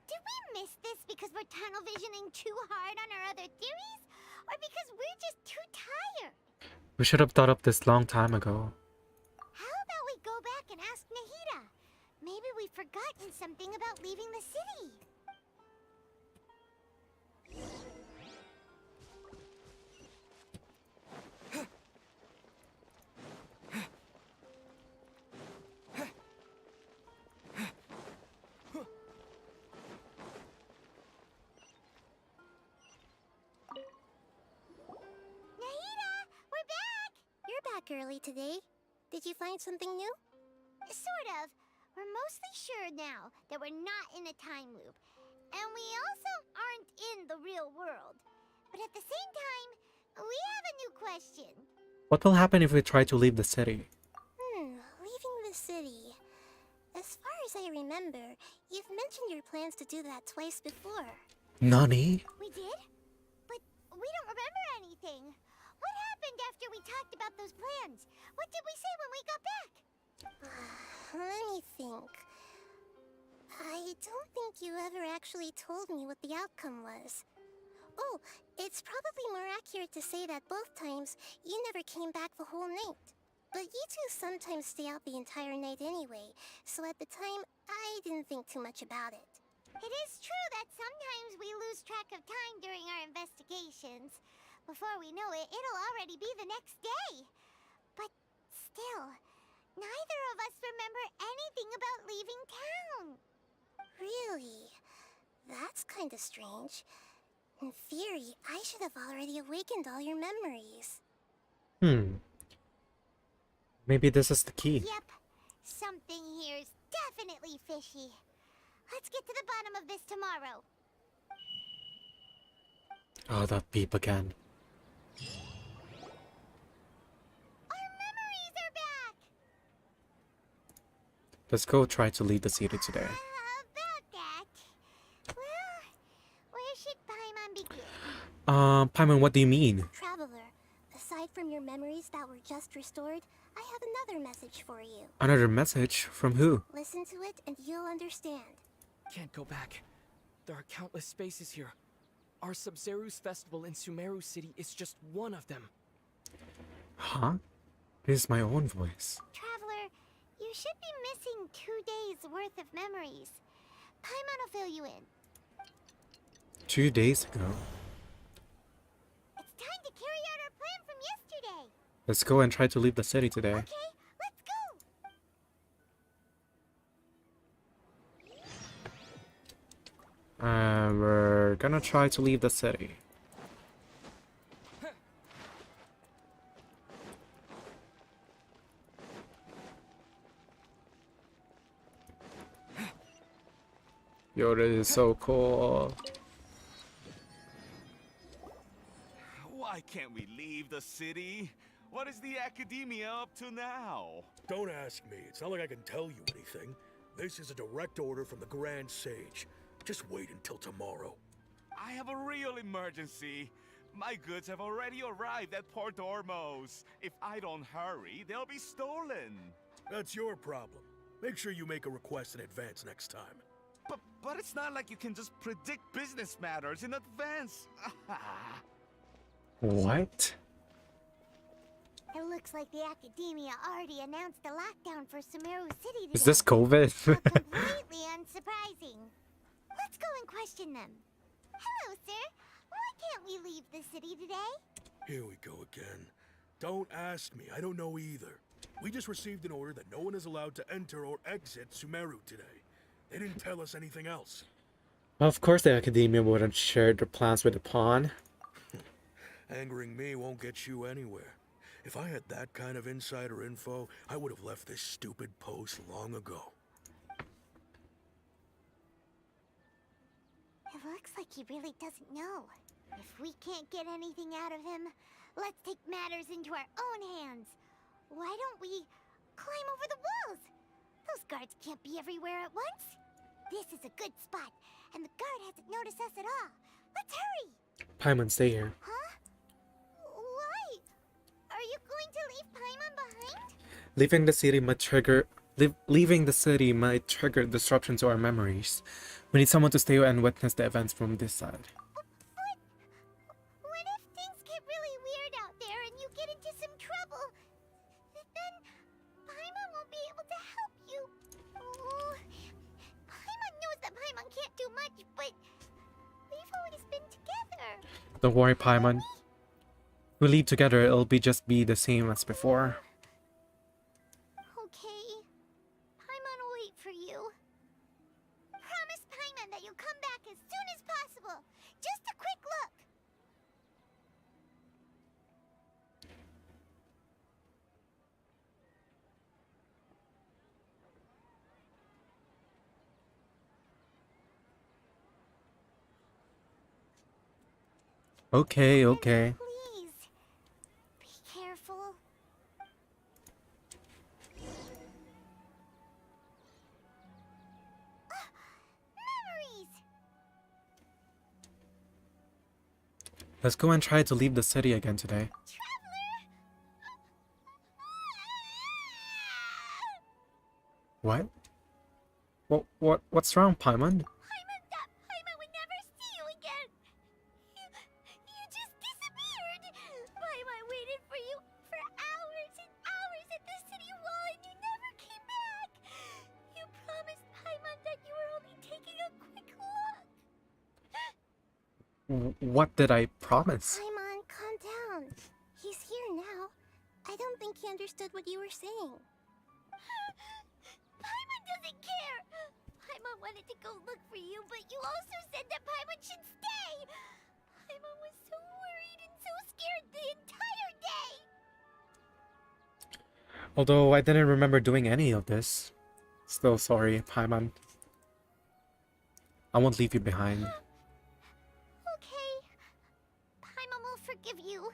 Did we miss this because we're tunnel visioning too hard on our other theories? Or because we're just too tired? We should have thought of this long time ago. How about we go back and ask Nahida? Maybe we've forgotten something about leaving the city. Early today. Did you find something new? Sort of. We're mostly sure now that we're not in a time loop. And we also aren't in the real world. But at the same time, we have a new question. What will happen if we try to leave the city? Leaving the city. As far as I remember, you've mentioned your plans to do that twice before. Nani? We did? But we don't remember anything. What happened after we talked about those plans? What did we say when we got back? Let me think. I don't think you ever actually told me what the outcome was. Oh, it's probably more accurate to say that both times you never came back the whole night. But you two sometimes stay out the entire night anyway, so at the time, I didn't think too much about it. It is true that sometimes we lose track of time during our investigations. Before we know it, it'll already be the next day. But still, neither of us remember anything about leaving town. Really? That's kinda strange. In theory, I should have already awakened all your memories. Maybe this is the key. Yep. Something here's definitely fishy. Let's get to the bottom of this tomorrow. Oh, that beep again. Our memories are back! Let's go try to leave the city today. About that. Well, where should Paimon begin? Paimon, what do you mean? Traveler, aside from your memories that were just restored, I have another message for you. Another message? From who? Listen to it and you'll understand. Can't go back. There are countless spaces here. Our Sub-Zeru's festival in Sumeru City is just one of them. Huh? This is my own voice. Traveler, you should be missing 2 days worth of memories. Paimon will fill you in. 2 days ago. It's time to carry out our plan from yesterday. Let's go and try to leave the city today. Okay, let's go. We're gonna try to leave the city. Yo, this is so cool. Why can't we leave the city? What is the academia up to now? Don't ask me. It's not like I can tell you anything. This is a direct order from the Grand Sage. Just wait until tomorrow. I have a real emergency. My goods have already arrived at Port Ormos. If I don't hurry, they'll be stolen. That's your problem. Make sure you make a request in advance next time. But it's not like you can just predict business matters in advance. What? It looks like the academia already announced a lockdown for Sumeru City today. Is this COVID? How completely unsurprising. Let's go and question them. Hello, sir. Why can't we leave the city today? Here we go again. Don't ask me. I don't know either. We just received an order that no one is allowed to enter or exit Sumeru today. They didn't tell us anything else. Of course the academia wouldn't share their plans with the pawn. Angering me won't get you anywhere. If I had that kind of insider info, I would have left this stupid post long ago. It looks like he really doesn't know. If we can't get anything out of him, let's take matters into our own hands. Why don't we climb over the walls? Those guards can't be everywhere at once. This is a good spot, and the guard hasn't noticed us at all. Let's hurry! Paimon, stay here. Huh? Why? Are you going to leave Paimon behind? Leaving the city might trigger disruption to our memories. We need someone to stay and witness the events from this side. But what if things get really weird out there and you get into some trouble? Then Paimon won't be able to help you. Oh, Paimon knows that Paimon can't do much, but we've always been together. Don't worry, Paimon. We leave together, it'll just be the same as before. Okay. Paimon will wait for you. Promise Paimon that you'll come back as soon as possible. Just a quick look. Okay, okay. Please. Be careful. Memories! Let's go and try to leave the city again today. What? What's wrong, Paimon? Paimon would never see you again. You just disappeared. Paimon waited for you for hours and hours at the city wall and you never came back. You promised Paimon that you were only taking a quick look. What did I promise? Paimon, calm down. He's here now. I don't think he understood what you were saying. Paimon doesn't care. Paimon wanted to go look for you, but you also said that Paimon should stay. Paimon was so worried and so scared the entire day. Although I didn't remember doing any of this. Still sorry, Paimon. I won't leave you behind. Okay. Paimon will forgive you.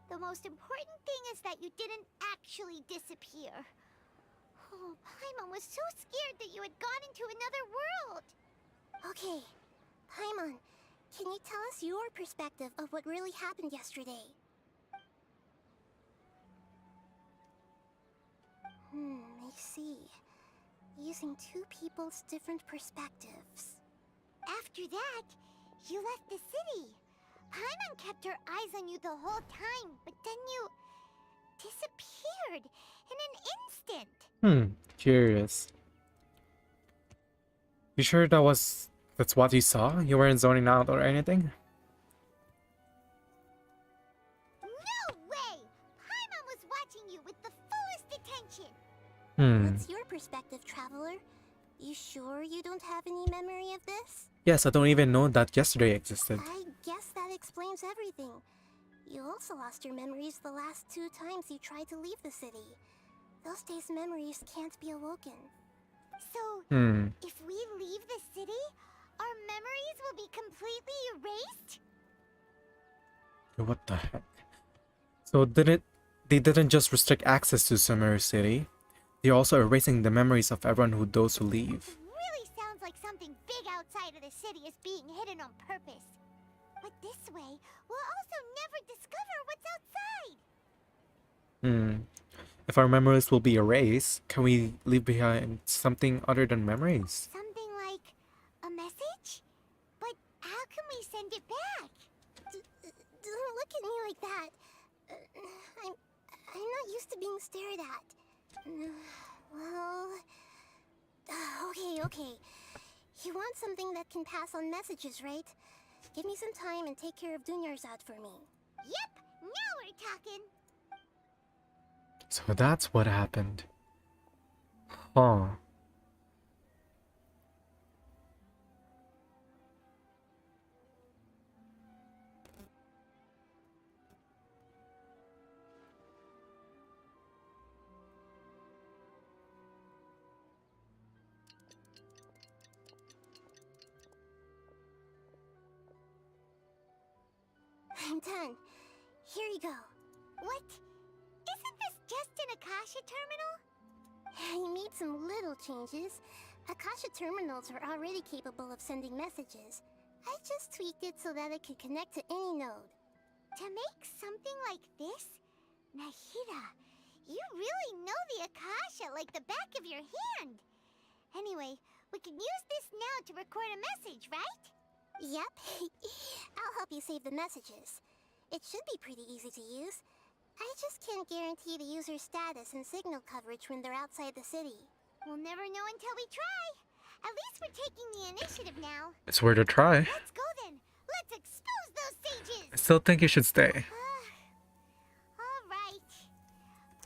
The most important thing is that you didn't actually disappear. Oh, Paimon was so scared that you had gone into another world. Okay, Paimon, can you tell us your perspective of what really happened yesterday? I see. Using two people's different perspectives. After that, you left the city. Paimon kept her eyes on you the whole time, but then you disappeared in an instant. Curious. You sure that's what you saw? You weren't zoning out or anything? No way! Paimon was watching you with the fullest attention. What's your perspective, Traveler? You sure you don't have any memory of this? Yes, I don't even know that yesterday existed. I guess that explains everything. You also lost your memories the last 2 times you tried to leave the city. Those days' memories can't be awoken. So, if we leave the city, our memories will be completely erased? What the heck? So they didn't just restrict access to Sumeru City. They're also erasing the memories of everyone those who leave. It really sounds like something big outside of the city is being hidden on purpose. But this way, we'll also never discover what's outside. If our memories will be erased, can we leave behind something other than memories? Something like a message? But how can we send it back? Don't look at me like that. I'm not used to being stared at. Well... Okay. You want something that can pass on messages, right? Give me some time and take care of Dunyarzad for me. Yep, now we're talking. So that's what happened. Huh. I'm done. Here you go. What? Isn't this just an Akasha terminal? I made some little changes. Akasha terminals are already capable of sending messages. I just tweaked it so that it could connect to any node. To make something like this, Nahida, you really know the Akasha like the back of your hand. Anyway, we can use this now to record a message, right? Yep. I'll help you save the messages. It should be pretty easy to use. I just can't guarantee the user's status and signal coverage when they're outside the city. We'll never know until we try. At least we're taking the initiative now. It's worth a try. Let's go then. Let's expose those sages. I still think you should stay. All right.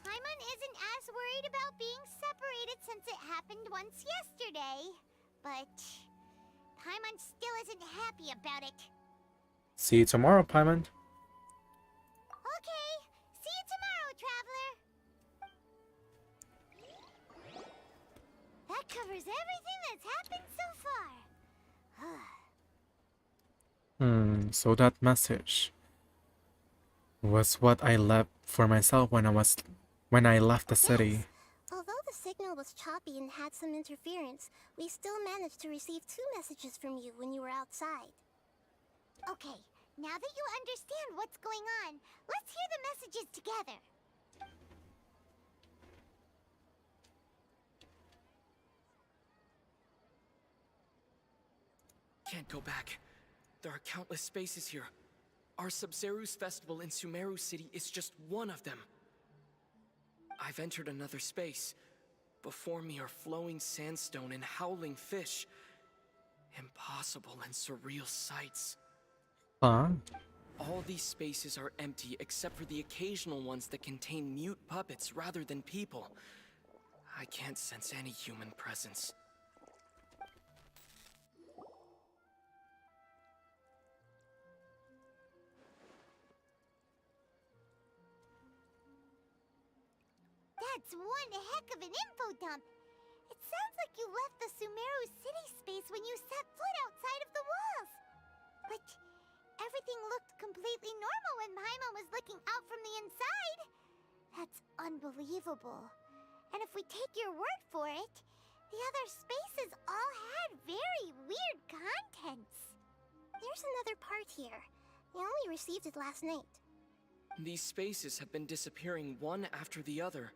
Paimon isn't as worried about being separated since it happened once yesterday. But Paimon still isn't happy about it. See you tomorrow, Paimon. Okay. See you tomorrow, Traveler. That covers everything that's happened so far. So that message was what I left for myself when I left the city. Yes. Although the signal was choppy and had some interference, we still managed to receive 2 messages from you when you were outside. Okay, now that you understand what's going on, let's hear the messages together. Can't go back. There are countless spaces here. Our Sub-Zeru's festival in Sumeru City is just one of them. I've entered another space. Before me are flowing sandstone and howling fish. Impossible and surreal sights. Fun. All these spaces are empty except for the occasional ones that contain mute puppets rather than people. I can't sense any human presence. That's one heck of an info dump. It sounds like you left the Sumeru city space when you set foot outside of the walls. But everything looked completely normal when Paimon was looking out from the inside. That's unbelievable. And if we take your word for it, the other spaces all had very weird contents. There's another part here. I only received it last night. These spaces have been disappearing one after the other,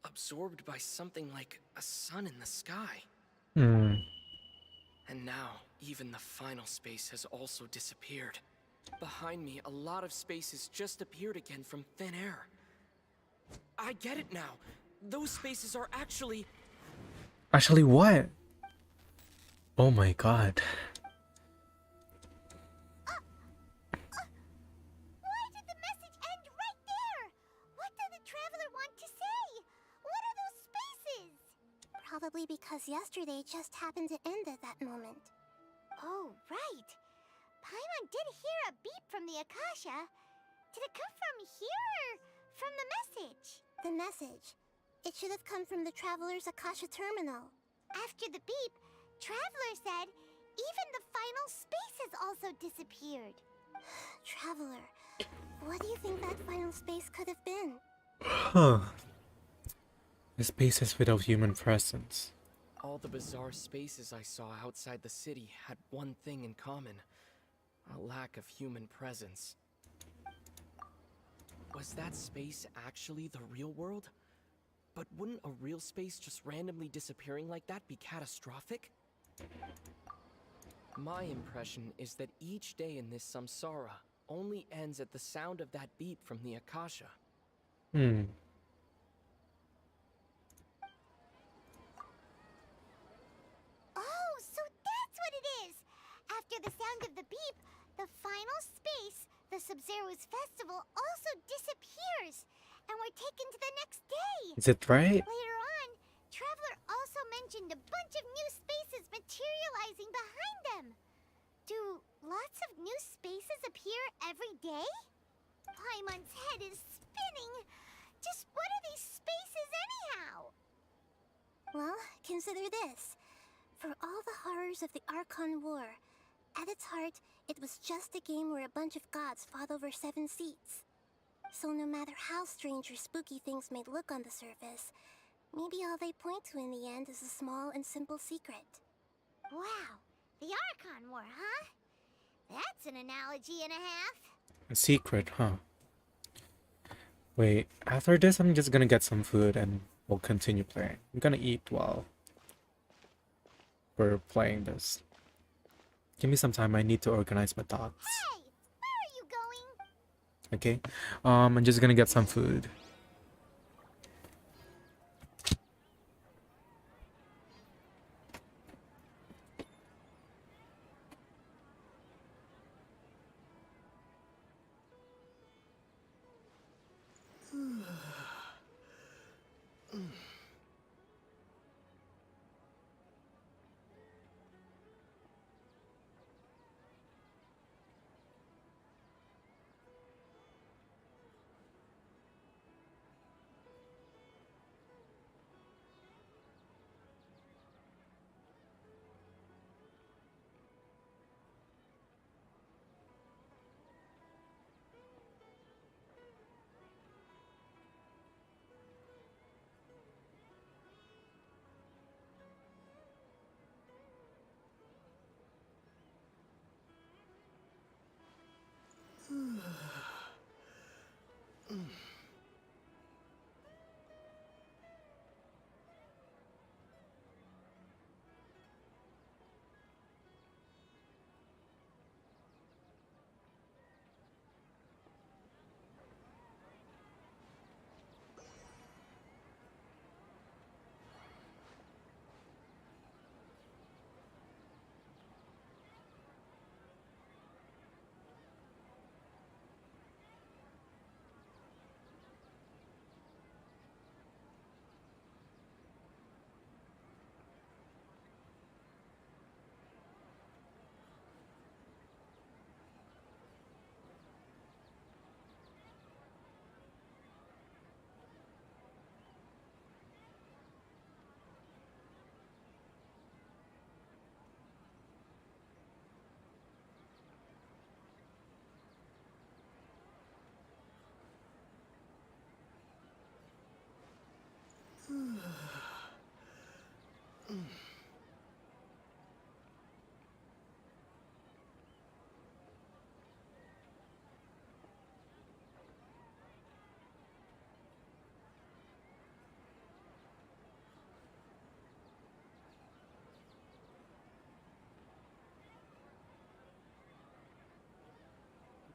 absorbed by something like a sun in the sky. And now, even the final space has also disappeared. Behind me, a lot of spaces just appeared again from thin air. I get it now. Those spaces are actually... Actually, what? Oh my god. Why did the message end right there? What did the Traveler want to say? What are those spaces? Probably because yesterday just happened to end at that moment. Oh, right. Paimon did hear a beep from the Akasha. Did it come from here or from the message? The message. It should have come from the Traveler's Akasha terminal. After the beep, Traveler said even the final spaces also disappeared. Traveler, what do you think that final space could have been? Huh. The spaces without human presence. All the bizarre spaces I saw outside the city had one thing in common: a lack of human presence. Was that space actually the real world? But wouldn't a real space just randomly disappearing like that be catastrophic? My impression is that each day in this samsara only ends at the sound of that beep from the Akasha. Oh, so that's what it is! After the sound of the beep, the final space, the Sub-Zeru's festival, also disappears, and we're taken to the next day. Is it right? Later on, Traveler also mentioned a bunch of new spaces materializing behind them. Do lots of new spaces appear every day? Paimon's head is spinning. Just what are these spaces anyhow? Well, consider this. For all the horrors of the Archon War, at its heart, it was just a game where a bunch of gods fought over 7 seats. So no matter how strange or spooky things may look on the surface, maybe all they point to in the end is a small and simple secret. Wow, the Archon War, huh? That's an analogy and a half. A secret, huh? Wait, after this, I'm just gonna get some food and we'll continue playing. I'm gonna eat while we're playing this. Give me some time, I need to organize my thoughts. Hey, where are you going? Okay? I'm just gonna get some food.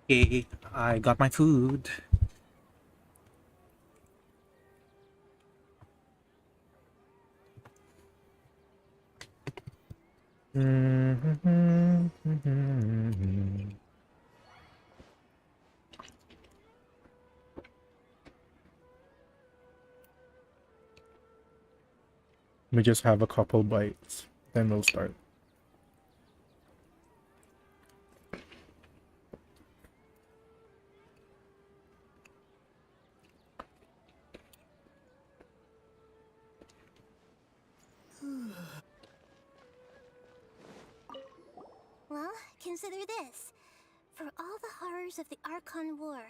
Okay, I got my food. We just have a couple bites, then we'll start. Well, consider this. For all the horrors of the Archon War,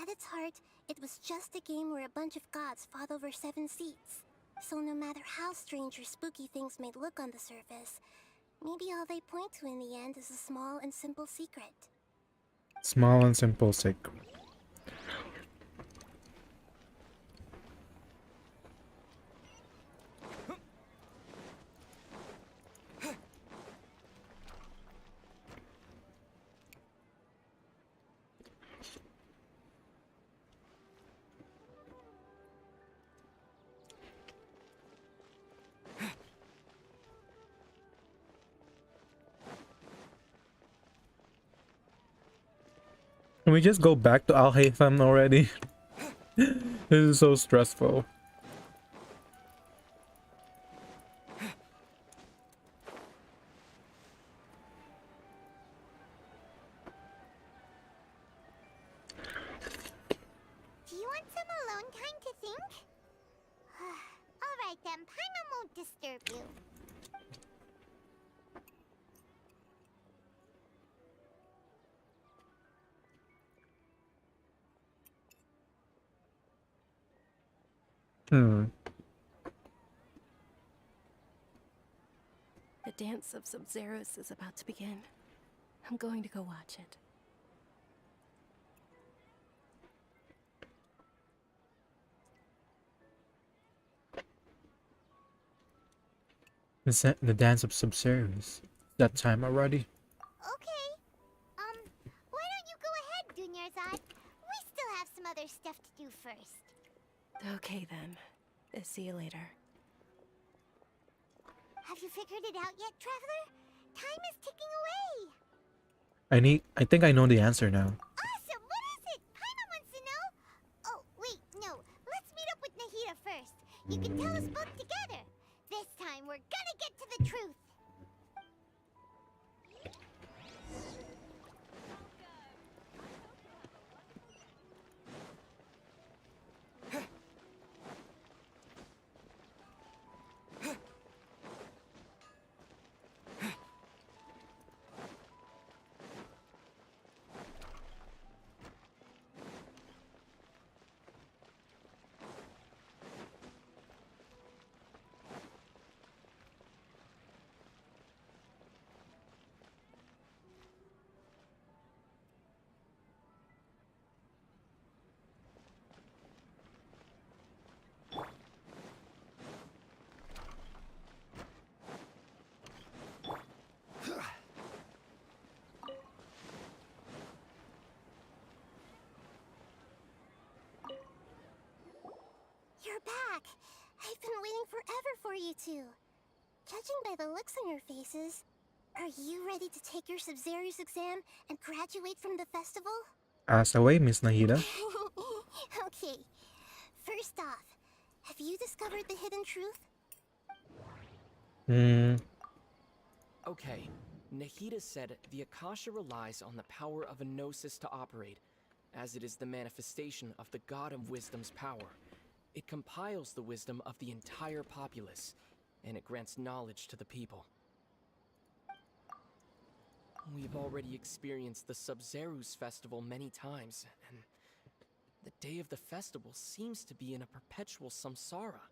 at its heart, it was just a game where a bunch of gods fought over 7 seats. So no matter how strange or spooky things may look on the surface, maybe all they point to in the end is a small and simple secret. Small and simple secret. Can we just go back to Al Haytham already? This is so stressful. Do you want some alone time to think? Alright then, Paimon won't disturb you. The dance of Sub-Zeros is about to begin. I'm going to go watch it. The dance of Sumeru. That time already? Okay. Why don't you go ahead, Dunyarzad? We still have some other stuff to do first. Okay then. See you later. Have you figured it out yet, Traveler? Time is ticking away. I think I know the answer now. Awesome! What is it? Paimon wants to know. Oh, wait, no. Let's meet up with Nahida first. You can tell us both together. This time, we're gonna get to the truth. You're back! I've been waiting forever for you two. Judging by the looks on your faces, are you ready to take your Sumeru's exam and graduate from the festival? Ask away, Miss Nahida. Okay. First off, have you discovered the hidden truth? Okay, Nahida said the Akasha relies on the power of a gnosis to operate, as it is the manifestation of the God of Wisdom's power. It compiles the wisdom of the entire populace, and it grants knowledge to the people. We've already experienced the Sub-Zeru's festival many times, and the day of the festival seems to be in a perpetual samsara.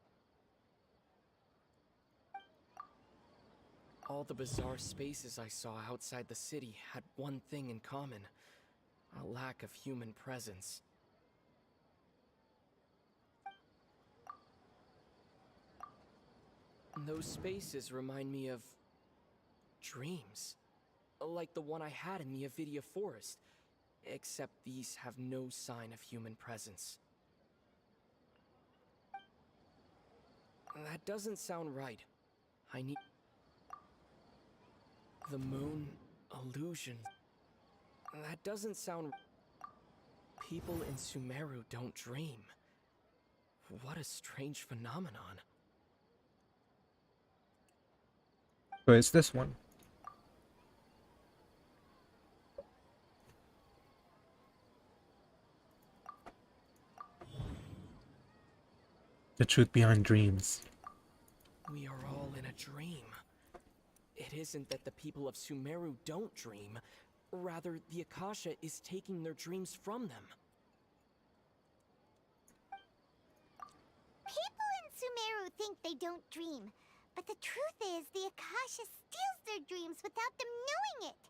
All the bizarre spaces I saw outside the city had one thing in common: a lack of human presence. Those spaces remind me of dreams, like the one I had in the Avidia Forest, except these have no sign of human presence. That doesn't sound right. I need... The moon illusion. That doesn't sound... People in Sumeru don't dream. What a strange phenomenon. So it's this one. The truth behind dreams. We are all in a dream. It isn't that the people of Sumeru don't dream. Rather, the Akasha is taking their dreams from them. People in Sumeru think they don't dream. But the truth is, the Akasha steals their dreams without them knowing it.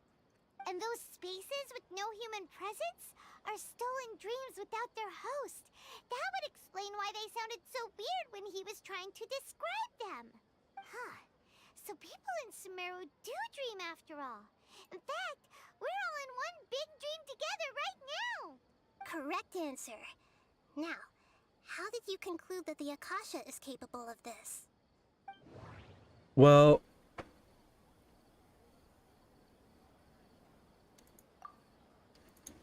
And those spaces with no human presence are stolen dreams without their host. That would explain why they sounded so weird when he was trying to describe them. Huh. So people in Sumeru do dream after all. In fact, we're all in one big dream together right now. Correct answer. Now, how did you conclude that the Akasha is capable of this? Well,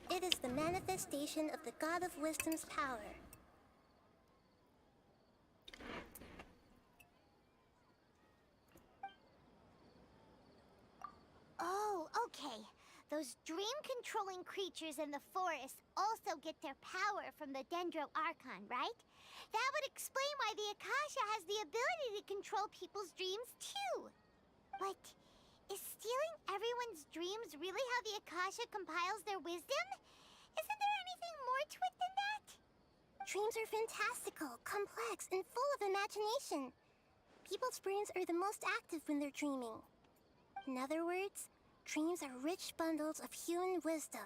it is the manifestation of the God of Wisdom's power. Oh, okay. Those dream-controlling creatures in the forest also get their power from the Dendro Archon, right? That would explain why the Akasha has the ability to control people's dreams, too. But is stealing everyone's dreams really how the Akasha compiles their wisdom? Isn't there anything more to it than that? Dreams are fantastical, complex, and full of imagination. People's brains are the most active when they're dreaming. In other words, dreams are rich bundles of human wisdom.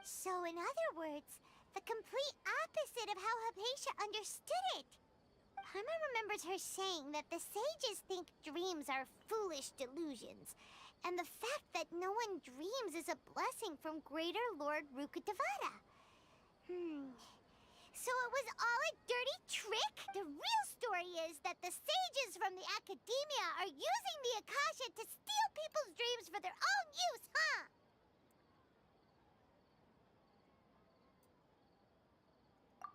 So in other words, the complete opposite of how Hypatia understood it. Paimon remembers her saying that the sages think dreams are foolish delusions, and the fact that no one dreams is a blessing from Greater Lord Rukkhadevata. So it was all a dirty trick? The real story is that the sages from the academia are using the Akasha to steal people's dreams for their own use, huh?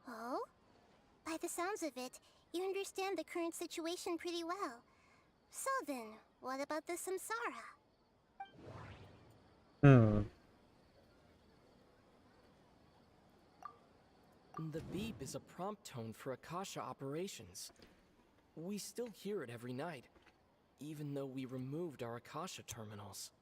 Oh? By the sounds of it, you understand the current situation pretty well. So then, what about the samsara? The beep is a prompt tone for Akasha operations. We still hear it every night, even though we removed our Akasha terminals.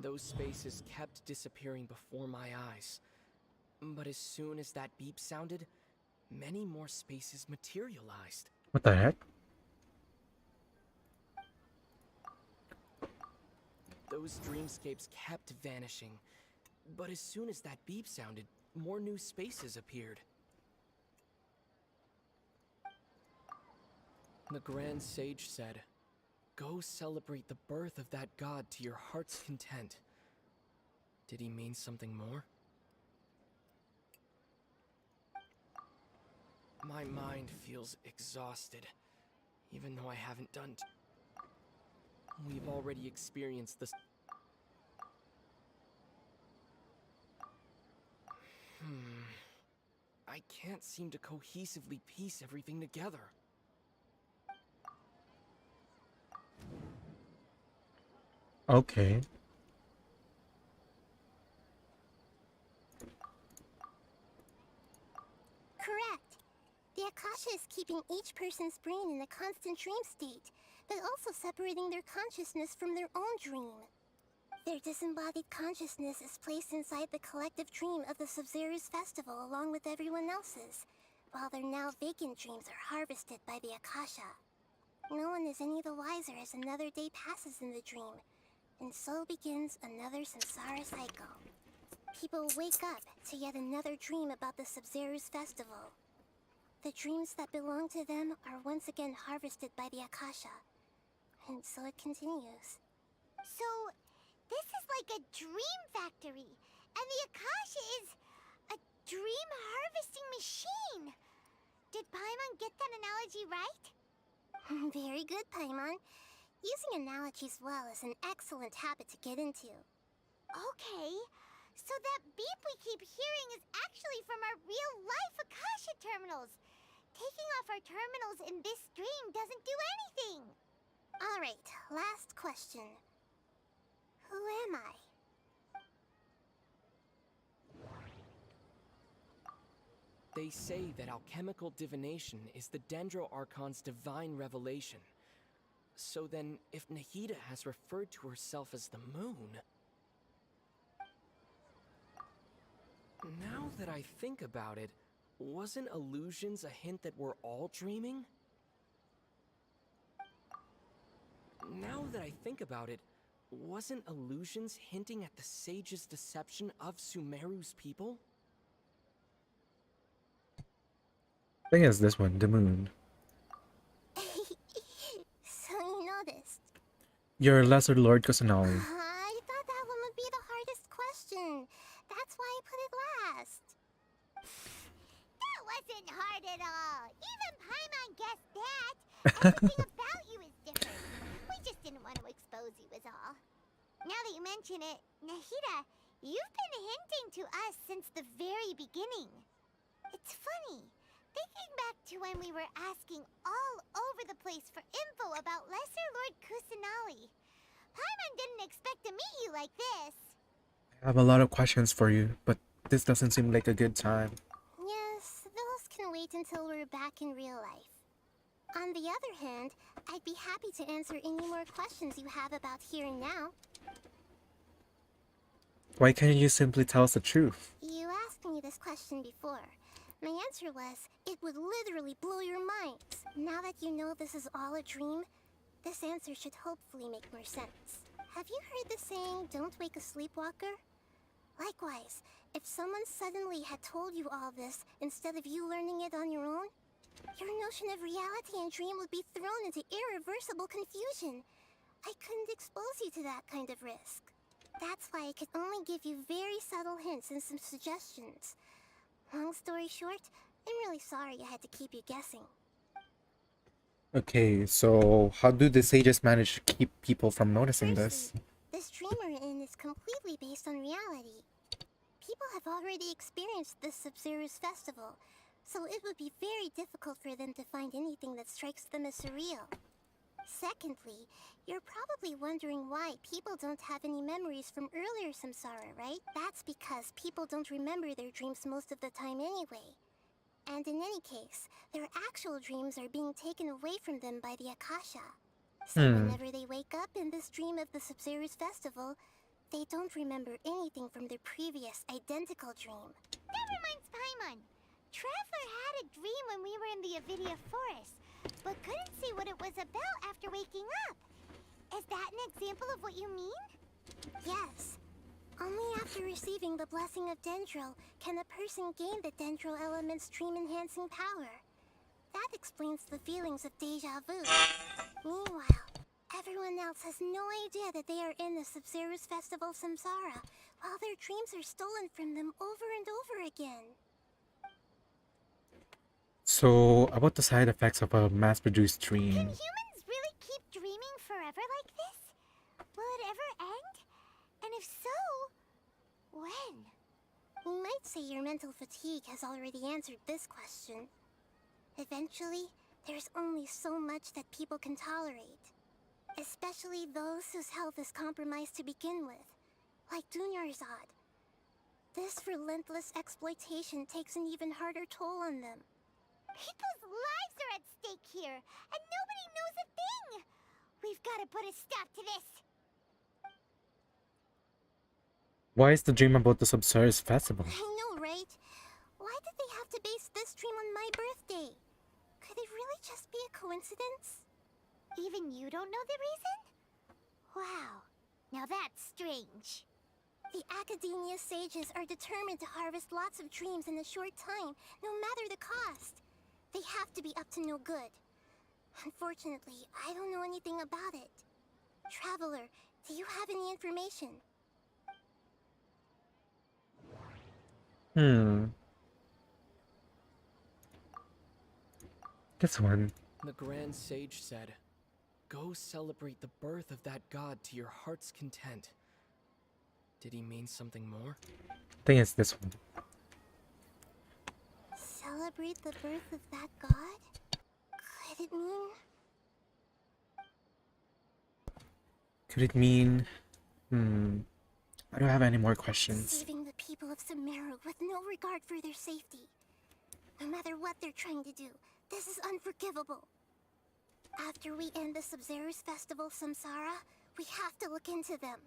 Those spaces kept disappearing before my eyes. But as soon as that beep sounded, many more spaces materialized. What the heck? Those dreamscapes kept vanishing, but as soon as that beep sounded, more new spaces appeared. The Grand Sage said, "Go celebrate the birth of that god to your heart's content." Did he mean something more? My mind feels exhausted, even though I haven't done We've already experienced this. I can't seem to cohesively piece everything together. Okay. Correct. The Akasha is keeping each person's brain in a constant dream state, but also separating their consciousness from their own dream. Their disembodied consciousness is placed inside the collective dream of the Sub-Zero's festival along with everyone else's, while their now vacant dreams are harvested by the Akasha. No one is any the wiser as another day passes in the dream, and so begins another samsara cycle. People wake up to yet another dream about the Sub-Zero's festival. The dreams that belong to them are once again harvested by the Akasha, and so it continues. So, this is like a dream factory, and the Akasha is a dream harvesting machine. Did Paimon get that analogy right? Very good, Paimon. Using analogies well is an excellent habit to get into. Okay, so that beep we keep hearing is actually from our real-life Akasha terminals. Taking off our terminals in this dream doesn't do anything. Alright, last question. Who am I? They say that alchemical divination is the Dendro Archon's divine revelation. So then, if Nahida has referred to herself as the moon... Now that I think about it, wasn't illusions a hint that we're all dreaming? Now that I think about it, wasn't illusions hinting at the sage's deception of Sumeru's people? I think it's this one, the moon. So you noticed. Your Lesser Lord Kusanali. I thought that one would be the hardest question. That's why I put it last. That wasn't hard at all. Even Paimon guessed that. Everything about you is different. We just didn't want to expose you is all. Now that you mention it, Nahida, you've been hinting to us since the very beginning. It's funny. Thinking back to when we were asking all over the place for info about Lesser Lord Kusanali. Paimon didn't expect to meet you like this. I have a lot of questions for you, but this doesn't seem like a good time. Yes, those can wait until we're back in real life. On the other hand, I'd be happy to answer any more questions you have about here and now. Why can't you simply tell us the truth? You asked me this question before. My answer was, it would literally blow your minds. Now that you know this is all a dream, this answer should hopefully make more sense. Have you heard the saying, don't wake a sleepwalker? Likewise, if someone suddenly had told you all this instead of you learning it on your own, your notion of reality and dream would be thrown into irreversible confusion. I couldn't expose you to that kind of risk. That's why I could only give you very subtle hints and some suggestions. Long story short, I'm really sorry I had to keep you guessing. Okay, so how do the sages manage to keep people from noticing this? This dream we're in is completely based on reality. People have already experienced this Sumeru's festival, so it would be very difficult for them to find anything that strikes them as surreal. Secondly, you're probably wondering why people don't have any memories from earlier samsara, right? That's because people don't remember their dreams most of the time anyway. And in any case, their actual dreams are being taken away from them by the Akasha. So whenever they wake up in this dream of the Sumeru's festival, they don't remember anything from their previous identical dream. That reminds Paimon. Traveler had a dream when we were in the Avidia forest, but couldn't see what it was about after waking up. Is that an example of what you mean? Yes. Only after receiving the blessing of Dendro can a person gain the Dendro element's dream-enhancing power. That explains the feelings of deja vu. Meanwhile, everyone else has no idea that they are in the Sumeru's festival samsara, while their dreams are stolen from them over and over again. So, about the side effects of a mass-produced dream. Can humans really keep dreaming forever like this? Will it ever end? And if so, when? We might say your mental fatigue has already answered this question. Eventually, there's only so much that people can tolerate. Especially those whose health is compromised to begin with, like Dunyarzad. This relentless exploitation takes an even harder toll on them. People's lives are at stake here, and nobody knows a thing! We've got to put a stop to this! Why is the dream about the Sumeru's festival? I know, right? Why did they have to base this dream on my birthday? Could it really just be a coincidence? Even you don't know the reason? Wow, now that's strange. The Academia sages are determined to harvest lots of dreams in a short time, no matter the cost. They have to be up to no good. Unfortunately, I don't know anything about it. Traveler, do you have any information? This one. The Grand Sage said, "Go celebrate the birth of that god to your heart's content." Did he mean something more? I think it's this one. Celebrate the birth of that god? Could it mean... Could it mean... I don't have any more questions. Saving the people of Sumeru with no regard for their safety. No matter what they're trying to do, this is unforgivable. After we end the Sumeru's festival samsara, we have to look into them.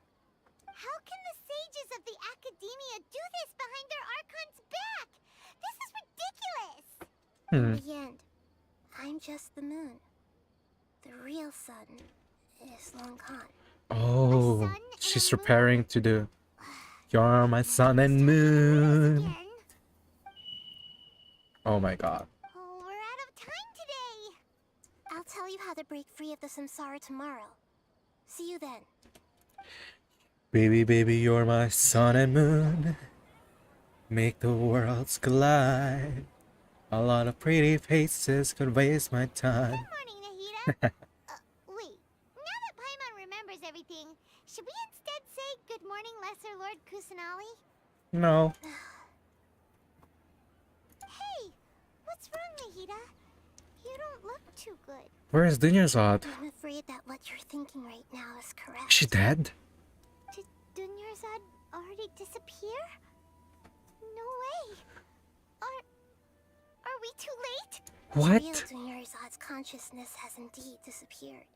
How can the sages of the Academia do this behind their Archon's back? This is ridiculous! In the end, I'm just the moon. The real sun is long gone. Oh, she's preparing to do... You're my sun and moon. Oh my god. Oh, we're out of time today! I'll tell you how to break free of the samsara tomorrow. See you then. Baby, baby, you're my sun and moon. Make the worlds collide. A lot of pretty faces could waste my time. Good morning, Nahida. Wait, now that Paimon remembers everything, should we instead say good morning, Lesser Lord Kusanali? No. Hey, what's wrong, Nahida? You don't look too good. Where is Dunyarzad? I'm afraid that what you're thinking right now is correct. Is she dead? Did Dunyarzad already disappear? No way. Are we too late? What? Real Dunyarzad's consciousness has indeed disappeared.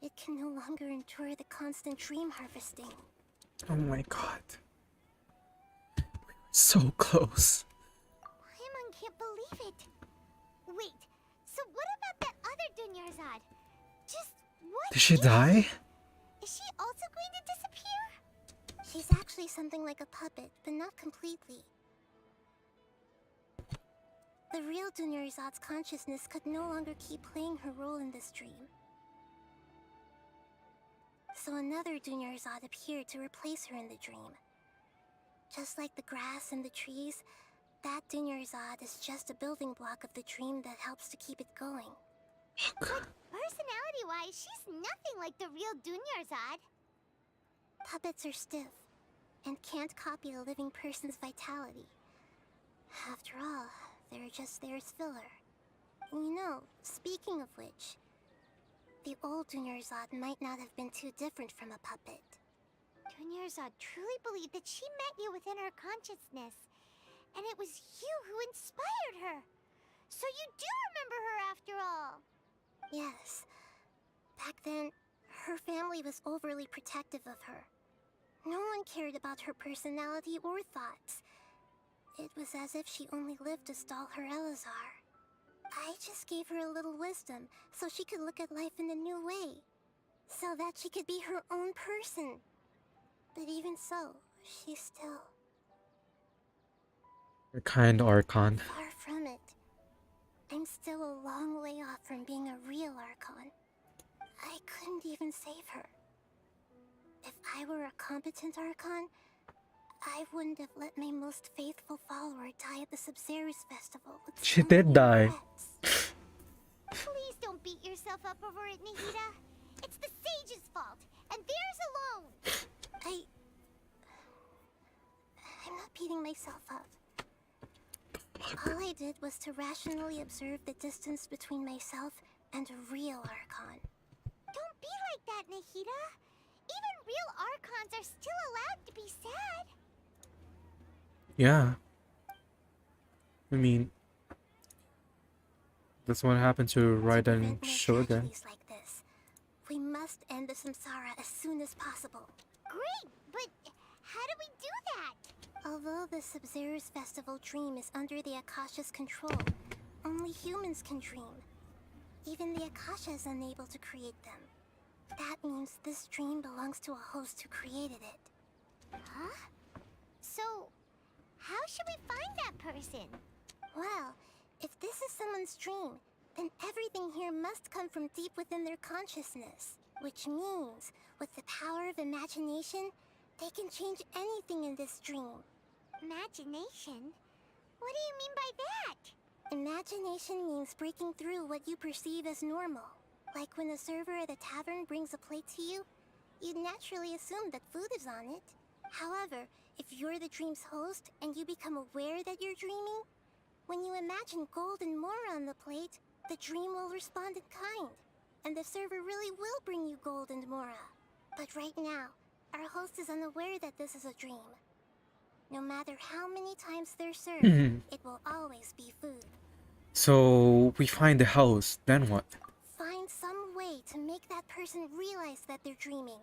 It can no longer endure the constant dream harvesting. Oh my god. So close. Paimon can't believe it. Wait, so what about that other Dunyarzad? Just what? Did she die? Is she also going to disappear? She's actually something like a puppet, but not completely. The real Dunyarzad's consciousness could no longer keep playing her role in this dream. So another Dunyarzad appeared to replace her in the dream. Just like the grass and the trees, that Dunyarzad is just a building block of the dream that helps to keep it going. But personality-wise, she's nothing like the real Dunyarzad. Puppets are stiff, and can't copy a living person's vitality. After all, they're just there as filler. You know, speaking of which, the old Dunyarzad might not have been too different from a puppet. Dunyarzad truly believed that she met you within her consciousness, and it was you who inspired her. So you do remember her after all. Yes. Back then, her family was overly protective of her. No one cared about her personality or thoughts. It was as if she only lived to stall her Elazar. I just gave her a little wisdom so she could look at life in a new way. So that she could be her own person. But even so, she's still... A kind Archon. Far from it. I'm still a long way off from being a real Archon. I couldn't even save her. If I were a competent Archon, I wouldn't have let my most faithful follower die at the Sumeru's festival with She so did many die. regrets. Please don't beat yourself up over it, Nahida. It's the sage's fault, and theirs alone. I'm not beating myself up. All I did was to rationally observe the distance between myself and a real Archon. Don't be like that, Nahida. Even real Archons are still allowed to be sad. Yeah. I mean, that's what happened to Raiden Shogun. Tragedies like this, we must end the samsara as soon as possible. Great, but how do we do that? Although the Sumeru's festival dream is under the Akasha's control, only humans can dream. Even the Akasha is unable to create them. That means this dream belongs to a host who created it. Huh? So, how should we find that person? Well, if this is someone's dream, then everything here must come from deep within their consciousness. Which means, with the power of imagination, they can change anything in this dream. Imagination? What do you mean by that? Imagination means breaking through what you perceive as normal. Like when a server at a tavern brings a plate to you, you'd naturally assume that food is on it. However, if you're the dream's host and you become aware that you're dreaming, when you imagine gold and more on the plate, the dream will respond in kind, and the server really will bring you gold and mora. But right now, our host is unaware that this is a dream. No matter how many times they're served, it will always be food. So we find the house, then what? Find some way to make that person realize that they're dreaming.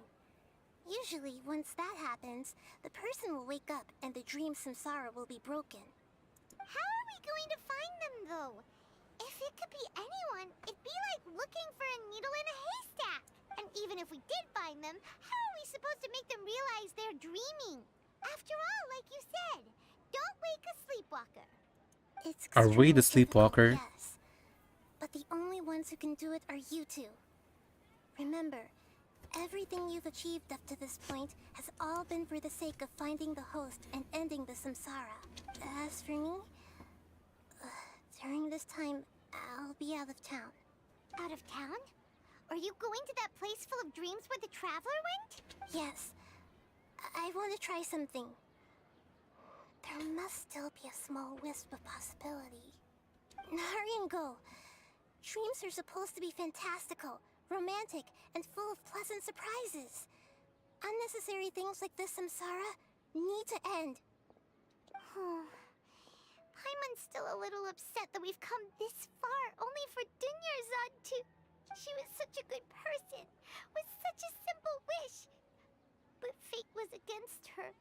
Usually, once that happens, the person will wake up and the dream samsara will be broken. How are we going to find them, though? If it could be anyone, it'd be like looking for a needle in a haystack. And even if we did find them, how are we supposed to make them realize they're dreaming? After all, like you said, don't wake a sleepwalker. It's Are we the extremely sleepwalker? difficult, yes. But the only ones who can do it are you two. Remember, everything you've achieved up to this point has all been for the sake of finding the host and ending the samsara. As for me, during this time, I'll be out of town. Out of town? Are you going to that place full of dreams where the traveler went? Yes. I want to try something. There must still be a small wisp of possibility. Hurry and go. Dreams are supposed to be fantastical, romantic, and full of pleasant surprises. Unnecessary things like this samsara need to end. Paimon's still a little upset that we've come this far only for Dunyarzad to... She was such a good person, with such a simple wish. But fate was against her.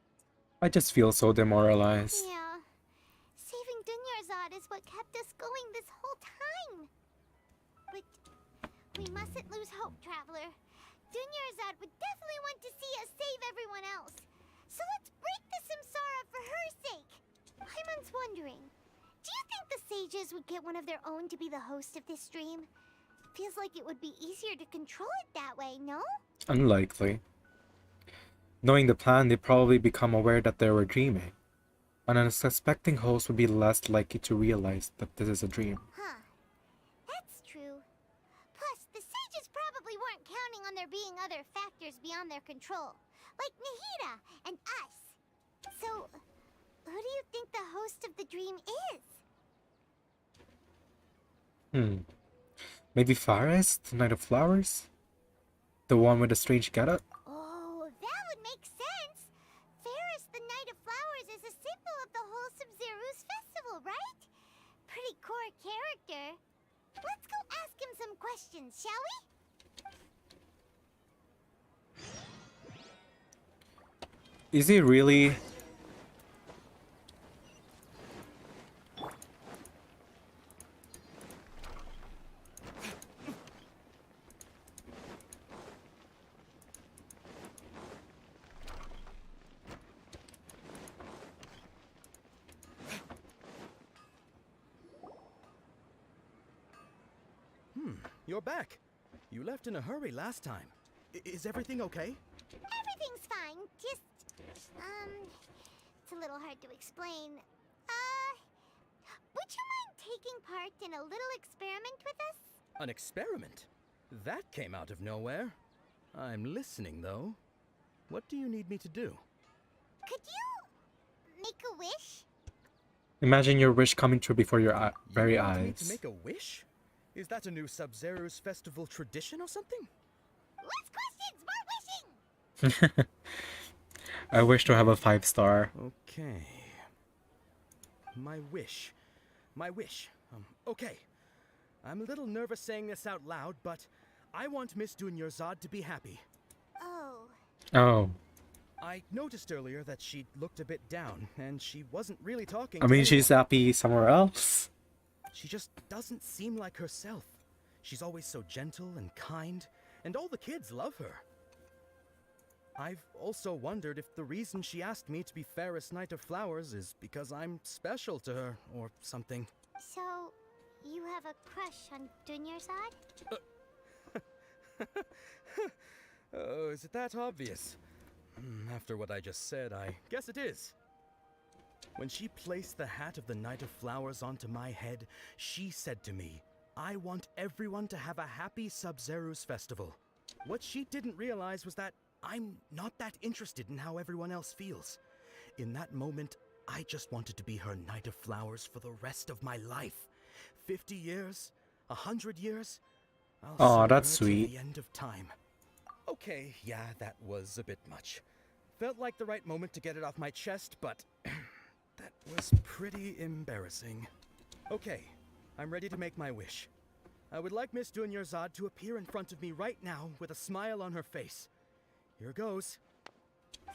I just feel so demoralized. Yeah. Saving Dunyarzad is what kept us going this whole time. But we mustn't lose hope, Traveler. Dunyarzad would definitely want to see us save everyone else. So let's break the samsara for her sake. Paimon's wondering, do you think the sages would get one of their own to be the host of this stream? Feels like it would be easier to control it that way, no? Unlikely. Knowing the plan, they probably become aware that they were dreaming. An unsuspecting host would be less likely to realize that this is a dream. Huh. That's true. Plus, the sages probably weren't counting on there being other factors beyond their control, like Nahida and us. So, who do you think the host of the dream is? Maybe Faris, the Knight of Flowers? The one with the strange getup? Oh, that would make sense. Faris, the Knight of Flowers, is a symbol of the whole Sub-Zeru's festival, right? Pretty core character. Let's go ask him some questions, shall we? Is he really? You're back. You left in a hurry last time. Is everything okay? Everything's fine. Just, it's a little hard to explain. Would you mind taking part in a little experiment with us? An experiment? That came out of nowhere. I'm listening, though. What do you need me to do? Could you make a wish? Imagine your wish coming true before your very you want me eyes. to make a wish? Is that a new Sub-Zeru's festival tradition or something? Less questions, more wishing! I wish to have a 5-star. Okay. My wish. My wish. Okay. I'm a little nervous saying this out loud, but I want Miss Dunyarzad to be happy. Oh. I noticed earlier that she looked a bit down, and she wasn't really talking I to mean, anyone. she's happy somewhere else. She just doesn't seem like herself. She's always so gentle and kind, and all the kids love her. I've also wondered if the reason she asked me to be Fairest Knight of Flowers is because I'm special to her, or something. So, you have a crush on Dunyarzad? Oh, is it that obvious? After what I just said, I guess it is. When she placed the hat of the Knight of Flowers onto my head, she said to me, I want everyone to have a happy Sub-Zeru's festival. What she didn't realize was that I'm not that interested in how everyone else feels. In that moment, I just wanted to be her Knight of Flowers for the rest of my life. 50 years? 100 years? I'll serve That's her till sweet. the end of time. Okay, yeah, that was a bit much. Felt like the right moment to get it off my chest, but that was pretty embarrassing. Okay, I'm ready to make my wish. I would like Miss Dunyarzad to appear in front of me right now with a smile on her face. Here goes.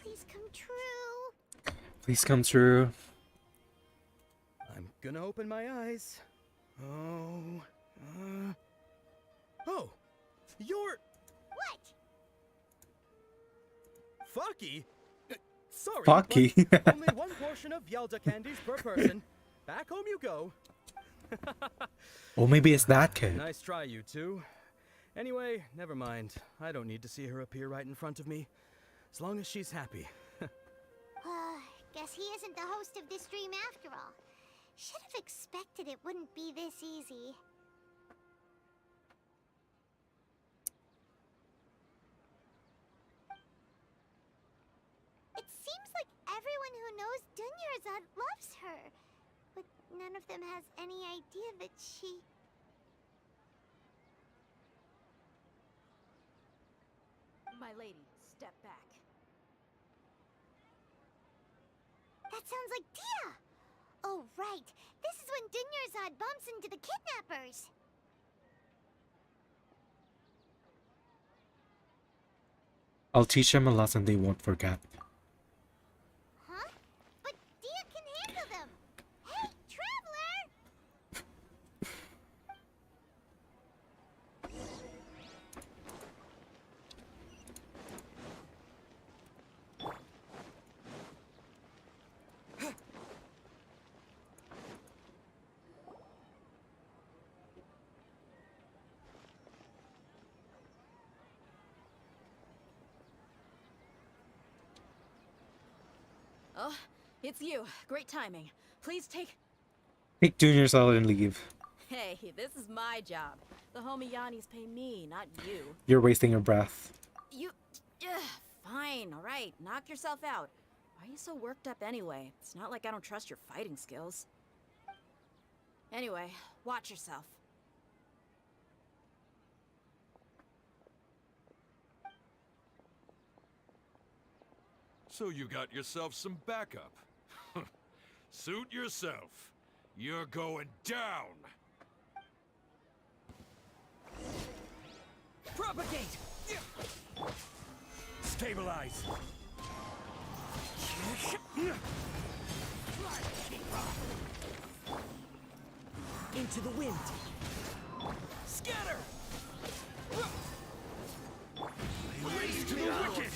Please come true. Please come true. I'm gonna open my eyes. Oh, you're... What? Fucky? Sorry, Fucky. but only one portion of Yelda candies per person. Back home you go. Oh, maybe it's that kid. Nice try, you two. Anyway, never mind. I don't need to see her appear right in front of me. As long as she's happy. Guess he isn't the host of this stream after all. Should have expected it wouldn't be this easy. It seems like everyone who knows Dunyarzad loves her, but none of them has any idea that she... My lady, step back. That sounds like Dia! Oh, right. This is when Dunyarzad bumps into the kidnappers. I'll teach them a lesson they won't forget. Huh? But Dia can handle them. Hey, Traveler! Oh, it's you. Great timing. Please take... Take Junior's out and leave. Hey, this is my job. The homie Yanni's pay me, not you. You're wasting your breath. You... Ugh, fine, alright. Knock yourself out. Why are you so worked up anyway? It's not like I don't trust your fighting skills. Anyway, watch yourself. So you got yourself some backup. Suit yourself. You're going down. Propagate! Stabilize. Into the wind. Scatter! Race to the wicked.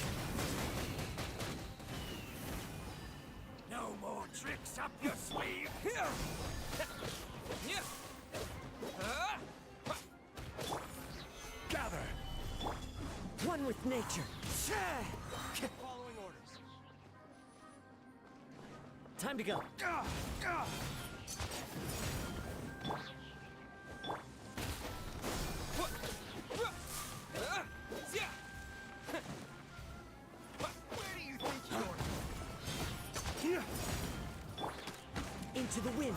No more tricks up your sleeve. Gather. One with nature. Following orders. Time to go. Into the wind.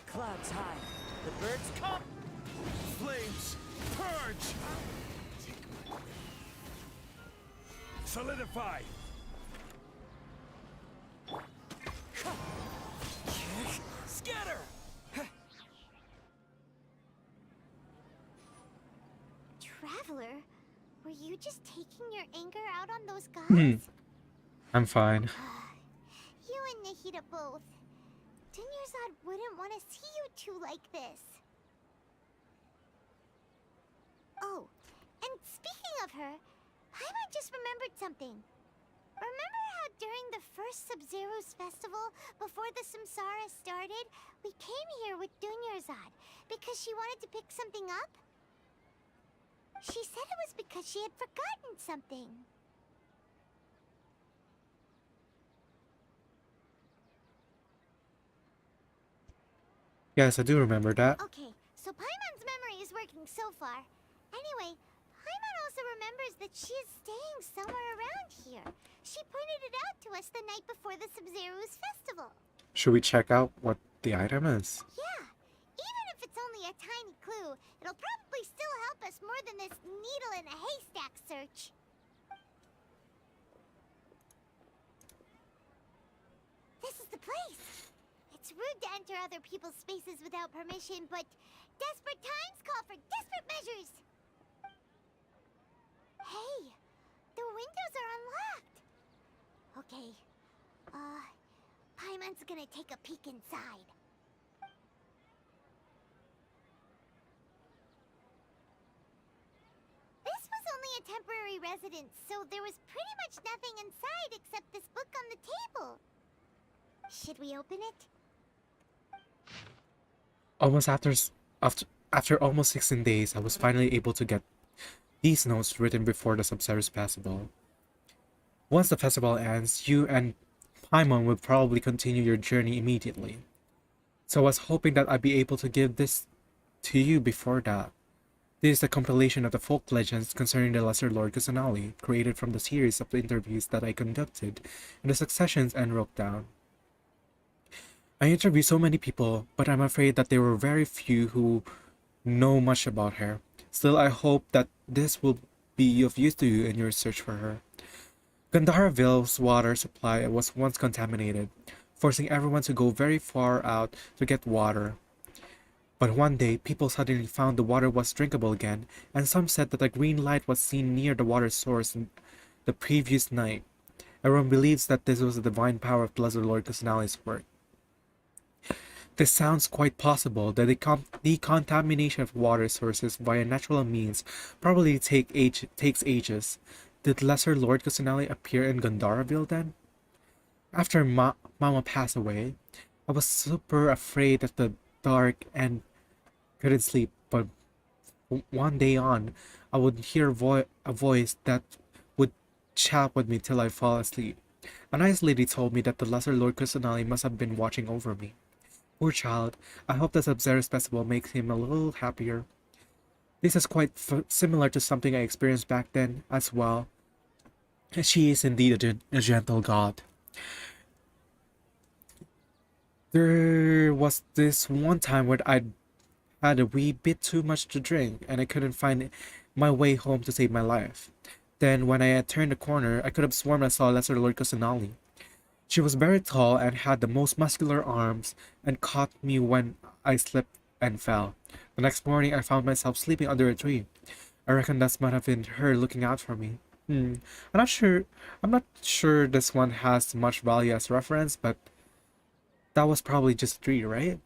Clouds high. The birds come. Flames. Purge. Solidify. Scatter. Traveler, were you just taking your anger out on those guys? I'm fine. You and Nahida both. Dunyarzad wouldn't want to see you two like this. Oh, and speaking of her, Paimon just remembered something. Remember how during the first Sub-Zero's festival, before the Samsara started, we came here with Dunyarzad because she wanted to pick something up? She said it was because she had forgotten something. Yes, I do remember that. Okay, so Paimon's memory is working so far. Anyway, Paimon also remembers that she is staying somewhere around here. She pointed it out to us the night before the Sub-Zero's festival. Should we check out what the item is? Yeah, even if it's only a tiny clue, it'll probably still help us more than this needle in a haystack search. This is the place. It's rude to enter other people's spaces without permission, but desperate times call for desperate measures. Hey, the windows are unlocked. Okay, Paimon's gonna take a peek inside. This was only a temporary residence, so there was pretty much nothing inside except this book on the table. Should we open it? Almost after almost 16 days, I was finally able to get these notes written before the Sub-Zero's festival. Once the festival ends, you and Paimon will probably continue your journey immediately. So I was hoping that I'd be able to give this to you before that. This is a compilation of the folk legends concerning the Lesser Lord Kusanali, created from the series of interviews that I conducted in the successions and wrote down. I interviewed so many people, but I'm afraid that there were very few who know much about her. Still, I hope that this will be of use to you in your search for her. Gandharaville's water supply was once contaminated, forcing everyone to go very far out to get water. But one day, people suddenly found the water was drinkable again, and some said that a green light was seen near the water source the previous night. Everyone believes that this was the divine power of Lesser Lord Kusanali's work. This sounds quite possible. The decontamination of water sources via natural means probably takes ages. Did Lesser Lord Kusanali appear in Gandharaville then? After Mama passed away, I was super afraid of the dark and couldn't sleep, but one day on, I would hear a voice that chat with me till I fall asleep. A nice lady told me that the Lesser Lord Kusanali must have been watching over me. Poor child, I hope the Sub-Zero's festival makes him a little happier. This is quite similar to something I experienced back then as well. She is indeed a gentle god. There was this one time where I had a wee bit too much to drink and I couldn't find my way home to save my life. Then when I had turned the corner, I could have sworn I saw Lesser Lord Kusanali. She was very tall and had the most muscular arms and caught me when I slipped and fell. The next morning I found myself sleeping under a tree. I reckon that might have been her looking out for me. I'm not sure this one has much value as reference, but that was probably just a tree, right?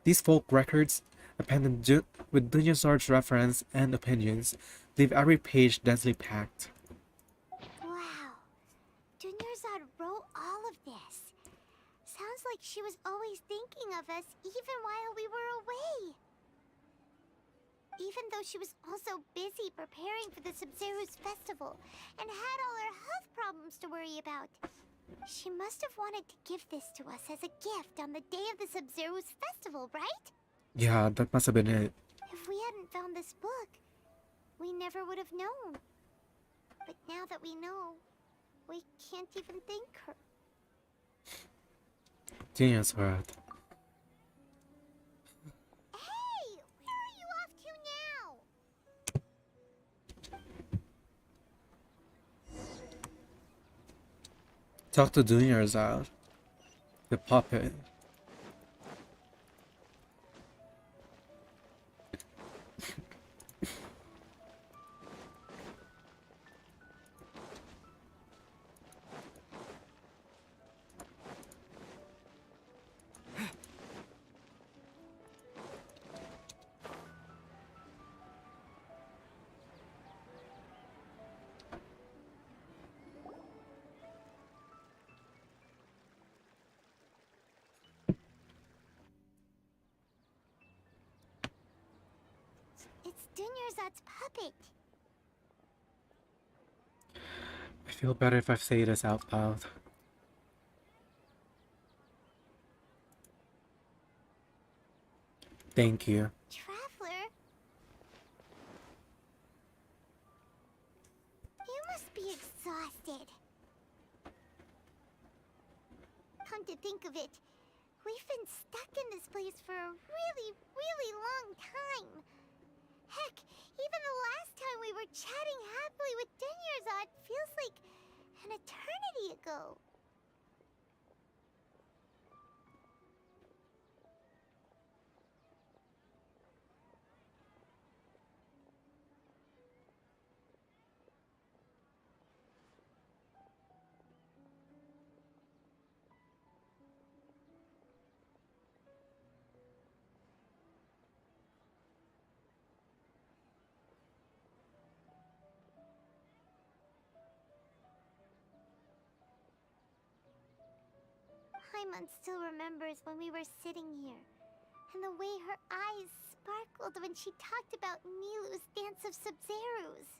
These folk records, appended with Dunyazard's reference and opinions, leave every page densely packed. Wow. Dunyarzad wrote all of this. Sounds like she was always thinking of us even while we were away. Even though she was also busy preparing for the Sub-Zero's festival and had all her health problems to worry about. She must have wanted to give this to us as a gift on the day of the Sub-Zero's festival, right? Yeah, that must have been it. If we hadn't found this book, we never would have known. But now that we know, we can't even thank her. Dunyazard. Hey! Where are you off to now? Talk to Dunyazard. The puppet. It's Dunyarzad's puppet. I feel better if I say this out loud. Thank you. Traveler? You must be exhausted. Come to think of it, we've been stuck in this place for a really, really long time. Heck, even the last time we were chatting happily with Dunyarzad feels like an eternity ago. Paimon still remembers when we were sitting here, and the way her eyes sparkled when she talked about Nilu's Dance of Sub-Zerus.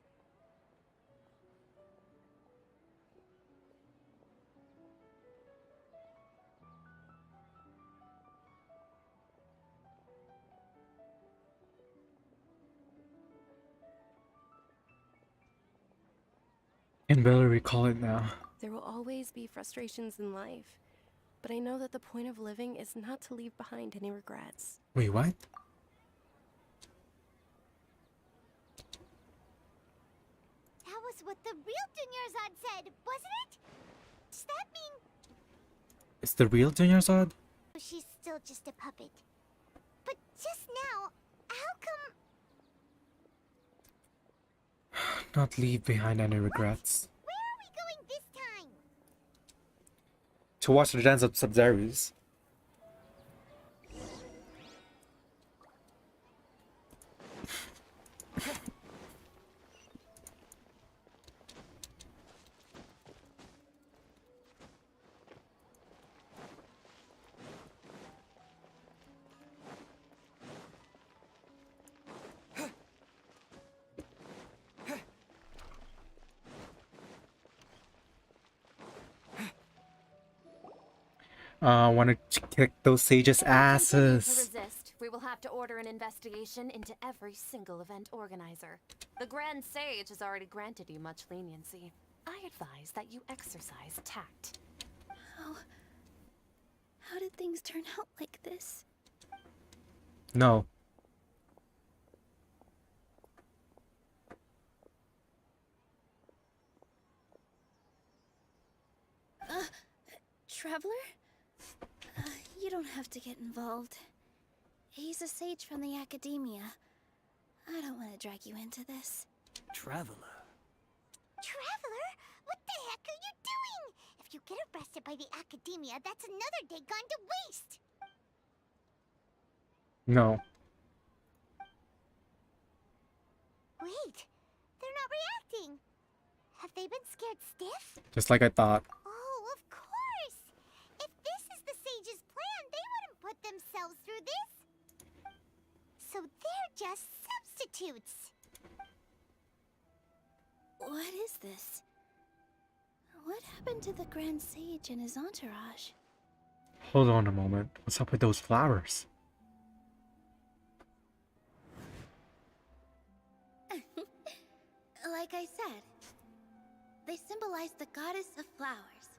I can barely recall it now. There will always be frustrations in life, but I know that the point of living is not to leave behind any regrets. Wait, what? That was what the real Dunyarzad said, wasn't it? Does that mean Is the real Dunyazard? she's still just a puppet? But just now, how come... Not leave behind any regrets. Where are we going this time? To watch the dance of Sub-Zerus. Want to kick those sages' If we continue to asses. resist, we will have to order an investigation into every single event organizer. The Grand Sage has already granted you much leniency. I advise that you exercise tact. How did things turn out like this? No. Traveler? You don't have to get involved. He's a sage from the academia. I don't want to drag you into this. Traveler. Traveler? What the heck are you doing? If you get arrested by the academia, that's another day gone to waste. No. Wait, they're not reacting. Have they been scared stiff? Just like I thought. Oh, of course! If this is the sage's plan, they wouldn't put themselves through this. So they're just substitutes. What is this? What happened to the Grand Sage and his entourage? Hold on a moment. What's up with those flowers? Like I said, they symbolize the goddess of flowers.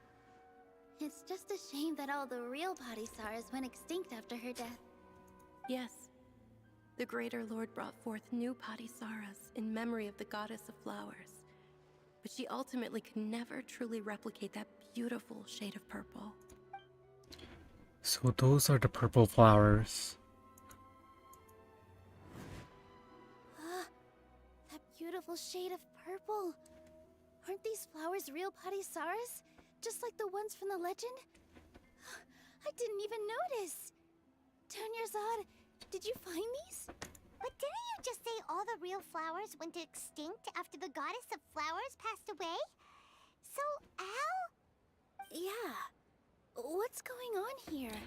It's just a shame that all the real Padisaras went extinct after her death. Yes. The Greater Lord brought forth new Padisaras in memory of the goddess of flowers. But she ultimately could never truly replicate that beautiful shade of purple. So those are the purple flowers. That beautiful shade of purple. Aren't these flowers real Padisaras? Just like the ones from the legend? I didn't even notice. Dunyarzad, did you find these? But didn't you just say all the real flowers went extinct after the goddess of flowers passed away? So, how? Yeah. What's going on here?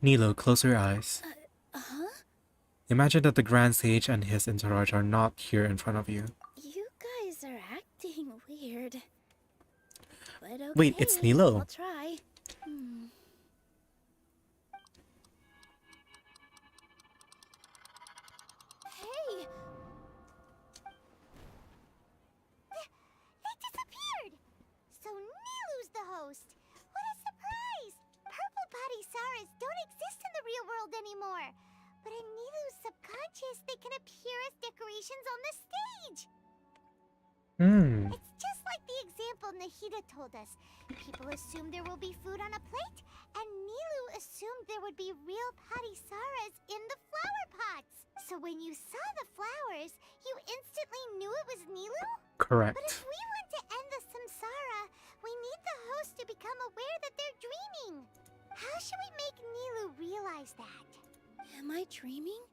Nilo, close your eyes. Huh? Imagine that the Grand Sage and his entourage are not here in front of you. You guys are acting weird. But okay, Wait, it's Nilo. I'll try. Hey! They disappeared! So Nilu's the host. What a surprise! Purple Padisaras don't exist in the real world anymore. But in Nilu's subconscious, they can appear as decorations on the stage. It's just like the example Nahida told us. People assume there will be food on a plate, and Nilu assumed there would be real Padisaras in the flower pots. So when you saw the flowers, you instantly knew it was Nilu? Correct. But if we want to end the samsara, we need the host to become aware that they're dreaming. How should we make Nilu realize that? Am I dreaming?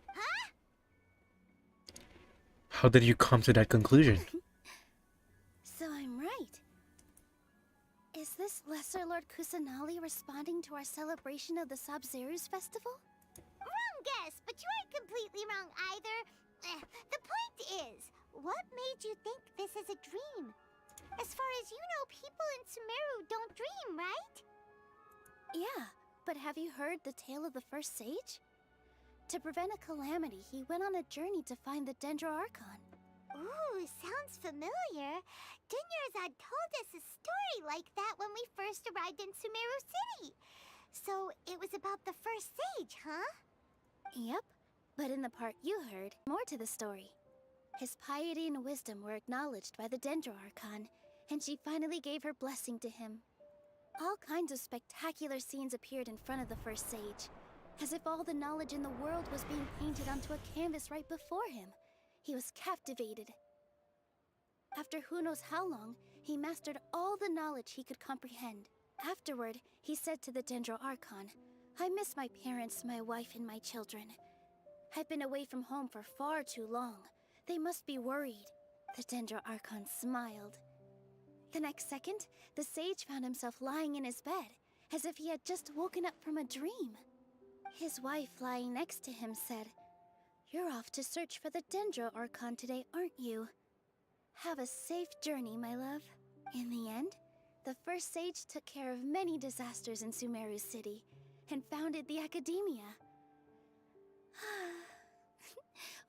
Huh? How did you come to that conclusion? So I'm right. Is this Lesser Lord Kusanali responding to our celebration of the Sub-Zeru's festival? Wrong guess, but you aren't completely wrong either. The point is, what made you think this is a dream? As far as you know, people in Sumeru don't dream, right? Yeah, but have you heard the tale of the first sage? To prevent a calamity, he went on a journey to find the Dendro Archon. Ooh, sounds familiar. Dunyarzad told us a story like that when we first arrived in Sumeru City. So it was about the first sage, huh? Yep, but in the part you heard, more to the story. His piety and wisdom were acknowledged by the Dendro Archon, and she finally gave her blessing to him. All kinds of spectacular scenes appeared in front of the first sage, as if all the knowledge in the world was being painted onto a canvas right before him. He was captivated. After who knows how long, he mastered all the knowledge he could comprehend. Afterward, he said to the Dendro Archon, "I miss my parents, my wife, and my children. I've been away from home for far too long. They must be worried." The Dendro Archon smiled. The next second, the sage found himself lying in his bed, as if he had just woken up from a dream. His wife, lying next to him, said, "You're off to search for the Dendro Archon today, aren't you? Have a safe journey, my love." In the end, The first sage took care of many disasters in Sumeru City and founded the academia.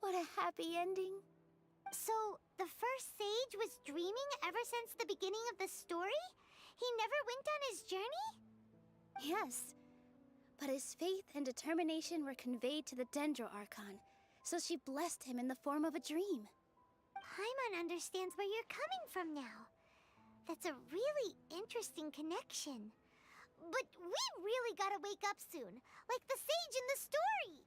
What a happy ending. So, the first sage was dreaming ever since the beginning of the story? He never went on his journey? Yes, but his faith and determination were conveyed to the Dendro Archon, so she blessed him in the form of a dream. Paimon understands where you're coming from now. That's a really interesting connection. But we really gotta wake up soon, like the sage in the story!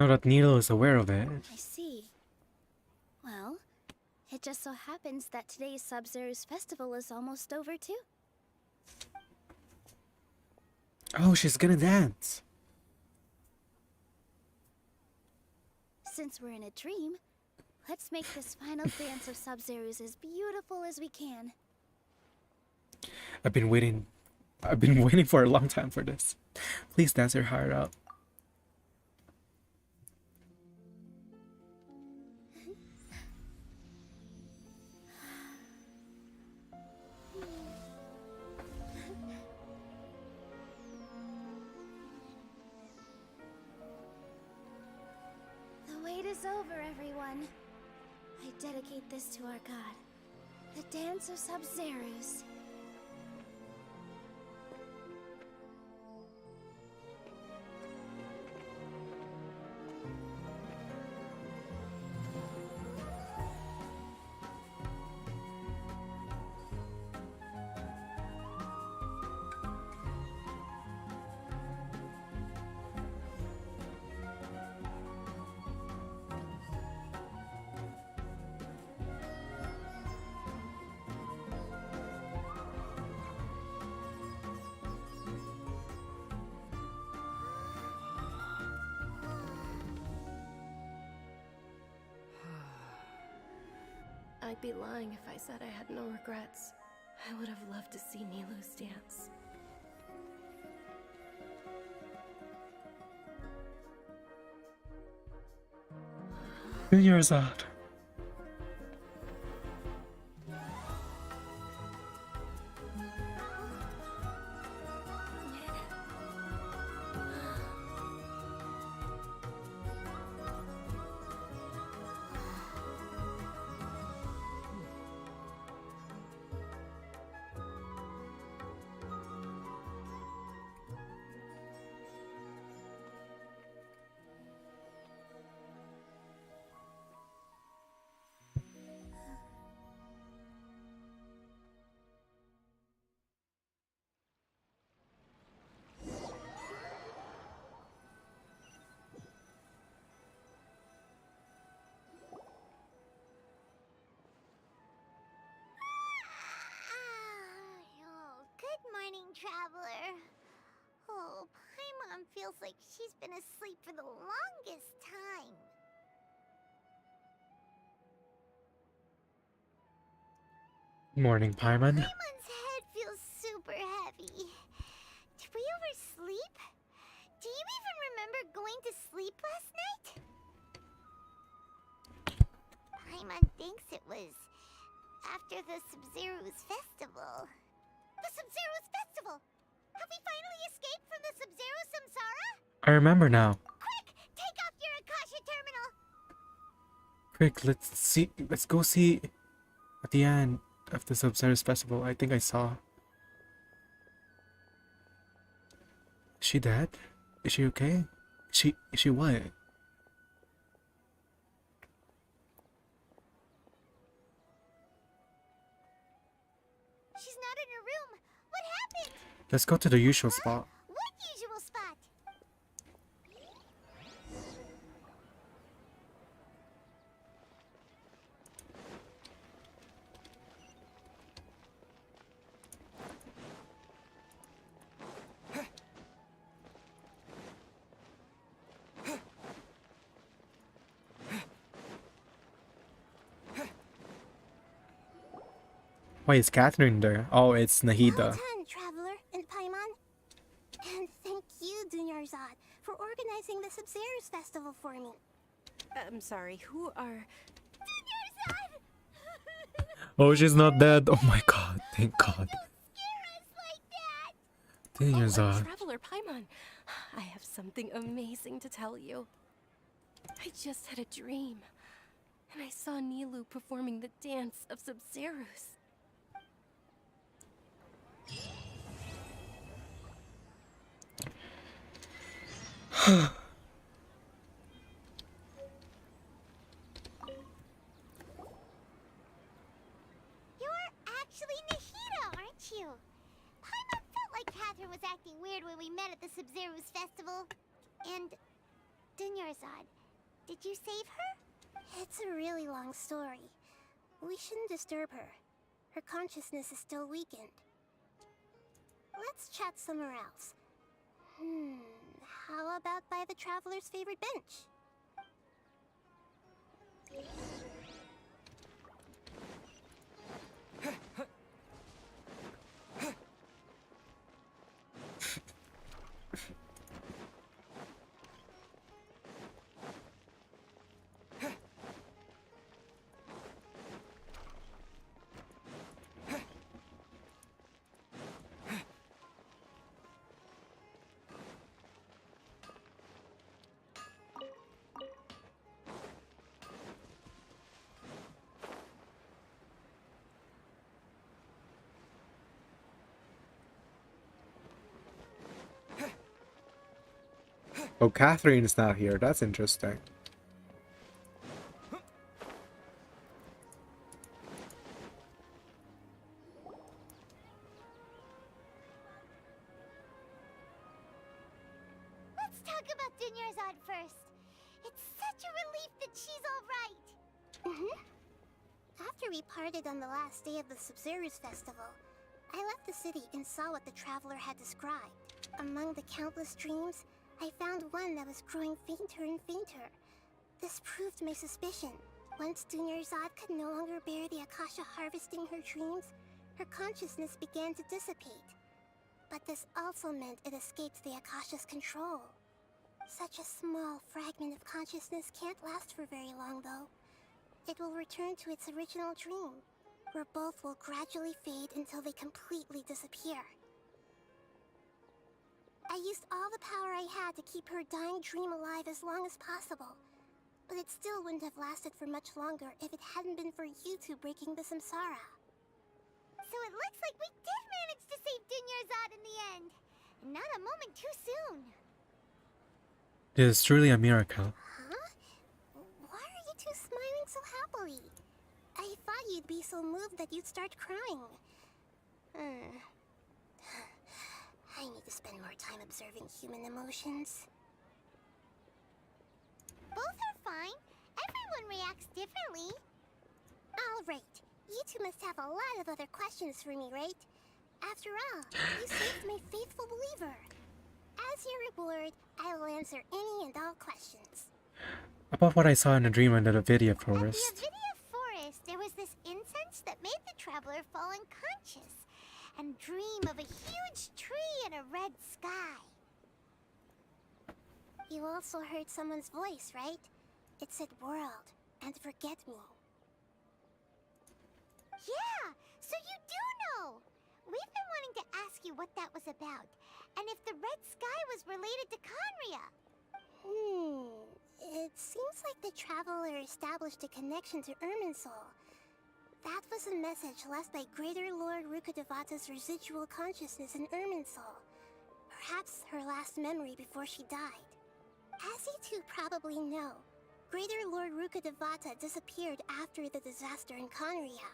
Now that Needle is aware of it. I see. Well, it just so happens that today's Sub-Zero's festival is almost over too. Oh, she's gonna dance. Since we're in a dream, let's make this final dance of Sub-Zero's as beautiful as we can. I've been waiting for a long time for this. Please dance your heart out. The wait is over, everyone. I dedicate this to our god, the dance of Sub-Zero's. I'd be lying if I said I had no regrets. I would have loved to see Nilou's dance. Junior's out. Traveler. Oh, Paimon feels like she's been asleep for the longest time. Morning, Paimon. Paimon's head feels super heavy. Did we oversleep? Do you even remember going to sleep last night? Paimon thinks it was after the Sub-Zero's festival. The Sub-Zero's festival! Have we finally escaped from the Sub-Zero samsara? I remember now. Quick! Take off your Akasha terminal! Quick, let's go see at the end of the Sub-Zero's festival. I think I saw. Is she dead? Is she okay? Is she what? She's not in her room. What happened? Let's go to the usual spot. What usual spot? Why is Catherine there? Oh, it's Well Nahida. done, Traveler and Paimon. And thank you, Dunyarzad, for organizing the Sub-Zero's festival for me. I'm sorry, who are... Dunyarzad! Oh, she's not dead. Oh my god. Thank god. Dunyarzad. Traveler Paimon, I have something amazing to tell you. I just had a dream, and I saw Nilou performing the dance of Sub-Zeros. You're actually Nahida, aren't you? Paimon felt like Catherine was acting weird when we met at the Sub-Zero's festival. And Dunyarzad, did you save her? It's a really long story. We shouldn't disturb her. Her consciousness is still weakened. Let's chat somewhere else. How about by the Traveler's favorite bench? Oh, Catherine is not here. That's interesting. Let's talk about Dunyarzad first. It's such a relief that she's all right. After we parted on the last day of the Sub-Zero's festival, I left the city and saw what the Traveler had described. Among the countless dreams, I found one that was growing fainter and fainter. This proved my suspicion. Once Dunyarzad could no longer bear the Akasha harvesting her dreams, her consciousness began to dissipate. But this also meant it escaped the Akasha's control. Such a small fragment of consciousness can't last for very long, though. It will return to its original dream, where both will gradually fade until they completely disappear. I used all the power I had to keep her dying dream alive as long as possible. But it still wouldn't have lasted for much longer if it hadn't been for you two breaking the samsara. So it looks like we did manage to save Dunyarzad in the end. And not a moment too soon. It is truly a miracle. Huh? Why are you two smiling so happily? I thought you'd be so moved that you'd start crying. I need to spend more time observing human emotions. Both are fine. Everyone reacts differently. Alright, you two must have a lot of other questions for me, right? After all, you saved my faithful believer. As your reward, I will answer any and all questions. About what I saw in a dream under the Vidya At the forest. Avidia forest, there was this incense that made the Traveler fall unconscious and dream of a huge tree and a red sky. You also heard someone's voice, right? It said world and forget me. Yeah, so you do know! We've been wanting to ask you what that was about, and if the red sky was related to Conria. It seems like the Traveler established a connection to Irminsul. That was a message left by Greater Lord Rukkhadevata's residual consciousness in Irminsul. Perhaps her last memory before she died. As you two probably know, Greater Lord Rukkhadevata disappeared after the disaster in Conria.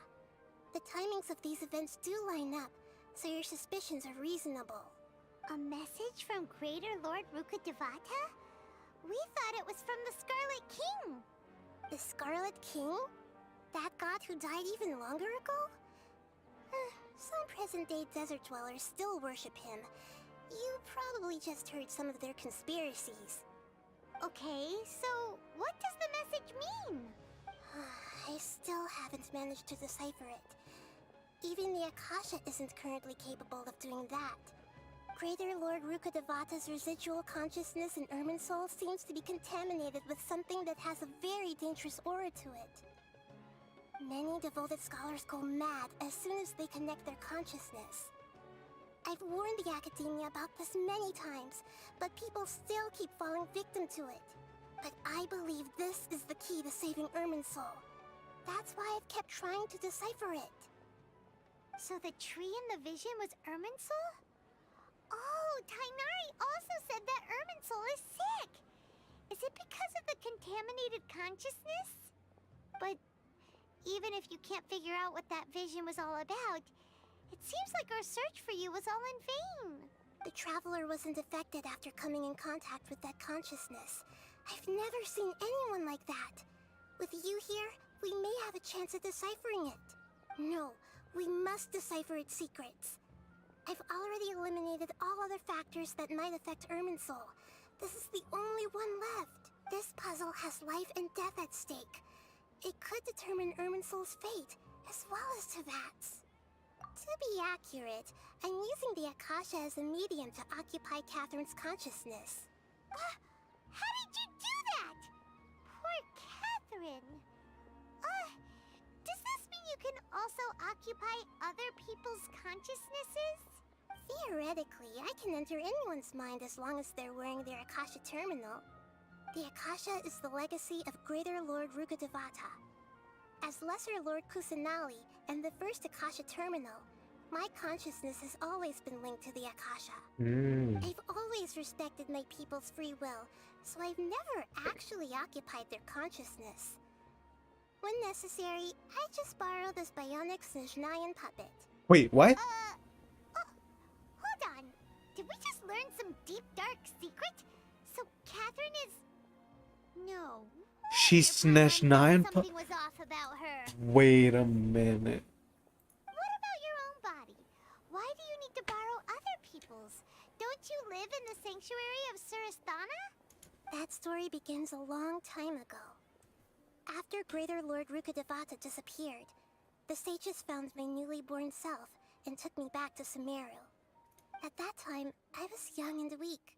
The timings of these events do line up, so your suspicions are reasonable. A message from Greater Lord Rukkhadevata? We thought it was from the Scarlet King. The Scarlet King? That god who died even longer ago? Some present-day desert dwellers still worship him. You probably just heard some of their conspiracies. Okay, so what does the message mean? I still haven't managed to decipher it. Even the Akasha isn't currently capable of doing that. Greater Lord Rukkhadevata's residual consciousness in Irminsul seems to be contaminated with something that has a very dangerous aura to it. Many devoted scholars go mad as soon as they connect their consciousness. I've warned the Academia about this many times, but people still keep falling victim to it. But I believe this is the key to saving Irminsul. That's why I've kept trying to decipher it. So the tree in the vision was Irminsul? Oh, Tainari also said that Irminsul is sick! Is it because of the contaminated consciousness? But even if you can't figure out what that vision was all about, it seems like our search for you was all in vain. The Traveler wasn't affected after coming in contact with that consciousness. I've never seen anyone like that. With you here, we may have a chance at deciphering it. No, we must decipher its secrets. I've already eliminated all other factors that might affect Irminsul. This is the only one left. This puzzle has life and death at stake. It could determine Irminsul's fate, as well as Tevat's. To be accurate, I'm using the Akasha as a medium to occupy Catherine's consciousness. How did you do that? Poor Catherine. Does this mean you can also occupy other people's consciousnesses? Theoretically, I can enter anyone's mind as long as they're wearing their Akasha terminal. The Akasha is the legacy of Greater Lord Rukkhadevata. As Lesser Lord Kusanali and the first Akasha terminal, my consciousness has always been linked to the Akasha. I've always respected my people's free will, so I've never actually occupied their consciousness. When necessary, I just borrow this bionic Snezhnayan puppet. Wait, what? Hold on. Did we just learn some deep, dark secret? So Catherine is... No. She's Snezhnayan? Something was off about her. Wait a minute. What about your own body? Why do you need to borrow other people's? Don't you live in the sanctuary of Surasthana? That story begins a long time ago. After Greater Lord Rukkhadevata disappeared, the sages found my newly born self and took me back to Sumeru. At that time, I was young and weak.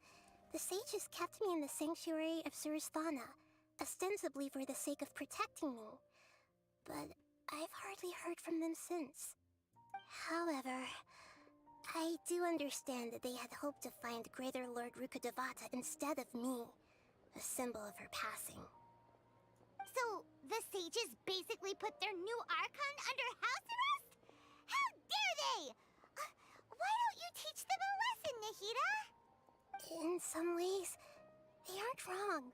The sages kept me in the sanctuary of Surasthana, ostensibly for the sake of protecting me. But I've hardly heard from them since. However, I do understand that they had hoped to find Greater Lord Rukkhadevata instead of me, a symbol of her passing. So, the sages basically put their new Archon under house arrest? How dare they! Why don't you teach them a lesson, Nahida? In some ways, they aren't wrong.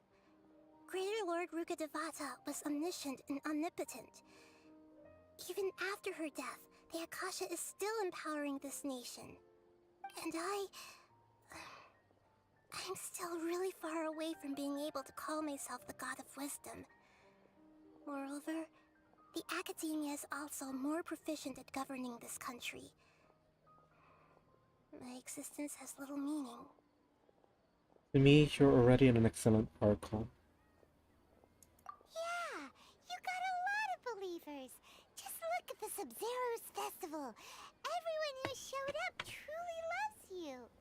Greater Lord Rukkhadevata was omniscient and omnipotent. Even after her death, the Akasha is still empowering this nation. And I'm still really far away from being able to call myself the God of Wisdom. Moreover, the Academia is also more proficient at governing this country. My existence has little meaning. To me, you're already an excellent Archon. Yeah, you got a lot of believers. Just look at the Sub-Zero's festival. Everyone who showed up truly loves you.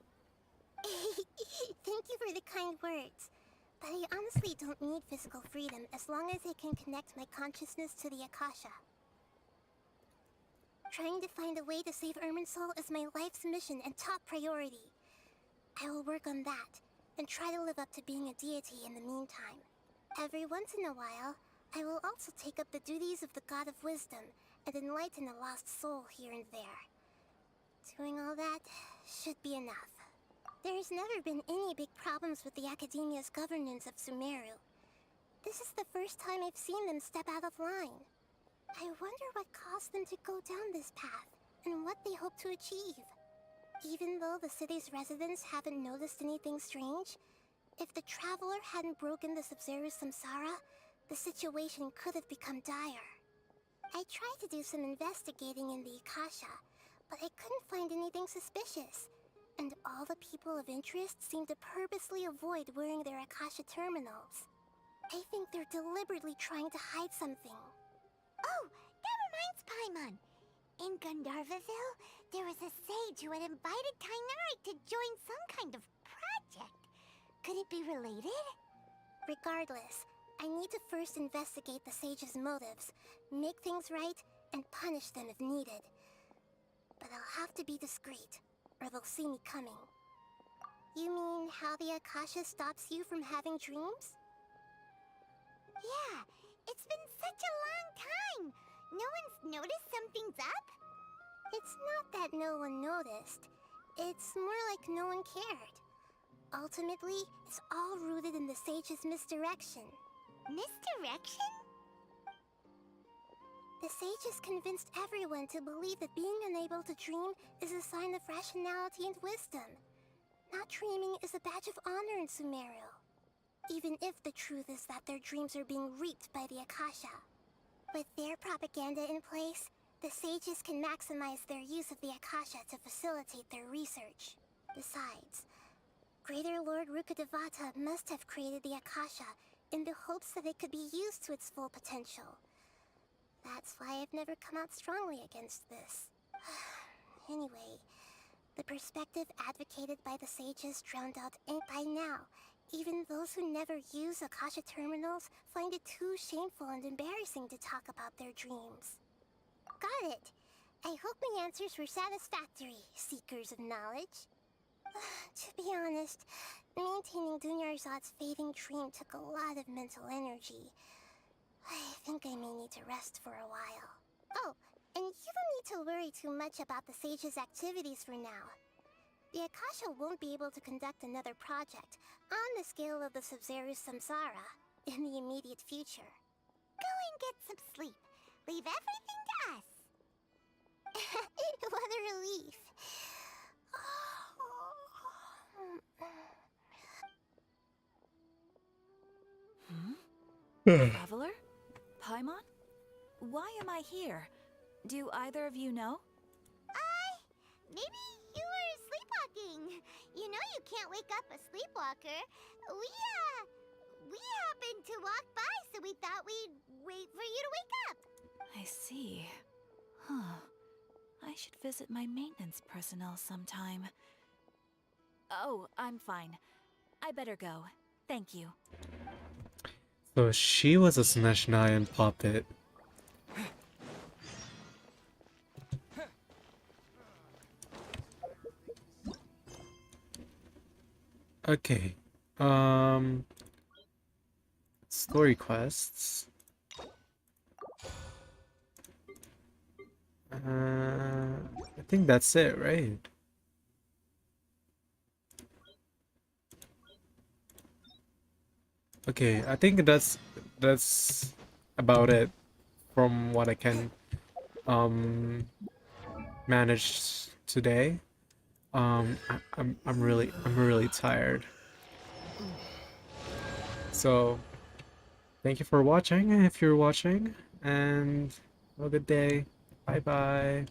Thank you for the kind words. But I honestly don't need physical freedom as long as I can connect my consciousness to the Akasha. Trying to find a way to save Irminsul is my life's mission and top priority. I will work on that, and try to live up to being a deity in the meantime. Every once in a while, I will also take up the duties of the God of Wisdom and enlighten a lost soul here and there. Doing all that should be enough. There's never been any big problems with the Academia's governance of Sumeru. This is the first time I've seen them step out of line. I wonder what caused them to go down this path, and what they hope to achieve. Even though the city's residents haven't noticed anything strange, if the Traveler hadn't broken the Sub-Zero's samsara, the situation could have become dire. I tried to do some investigating in the Akasha, but I couldn't find anything suspicious. And all the people of interest seem to purposely avoid wearing their Akasha terminals. I think they're deliberately trying to hide something. Oh, that reminds Paimon. In Gandharvaville, there was a sage who had invited Tainari to join some kind of project. Could it be related? Regardless, I need to first investigate the sage's motives, make things right, and punish them if needed. But I'll have to be discreet, or they'll see me coming. You mean how the Akasha stops you from having dreams? Yeah, it's been such a long time. No one's noticed something's up? It's not that no one noticed. It's more like no one cared. Ultimately, it's all rooted in the sage's misdirection. Misdirection? The sage has convinced everyone to believe that being unable to dream is a sign of rationality and wisdom. Not dreaming is a badge of honor in Sumeru. Even if the truth is that their dreams are being reaped by the Akasha. With their propaganda in place, the sages can maximize their use of the Akasha to facilitate their research. Besides, Greater Lord Rukkhadevata must have created the Akasha in the hopes that it could be used to its full potential. That's why I've never come out strongly against this. Anyway, the perspective advocated by the sages drowned out ink by now. Even those who never use Akasha terminals find it too shameful and embarrassing to talk about their dreams. Got it. I hope my answers were satisfactory, seekers of knowledge. To be honest, maintaining Dunyarzad's fading dream took a lot of mental energy. I think I may need to rest for a while. Oh, and you don't need to worry too much about the sage's activities for now. The Akasha won't be able to conduct another project on the scale of the Sub-Zero Samsara in the immediate future. Go and get some sleep. Leave everything to us. What a relief. Traveler? Paimon? Why am I here? Do either of you know? Maybe you were sleepwalking. You know you can't wake up a sleepwalker. We happened to walk by, so we thought we'd wait for you to wake up. I see. Huh. I should visit my maintenance personnel sometime. Oh, I'm fine. I better go. Thank you. So she was a Snezhnaya puppet. Okay. Story quests. I think that's it, right? Okay, I think that's about it from what I can manage today. I'm really tired. So thank you for watching if you're watching, and have a good day. Bye bye.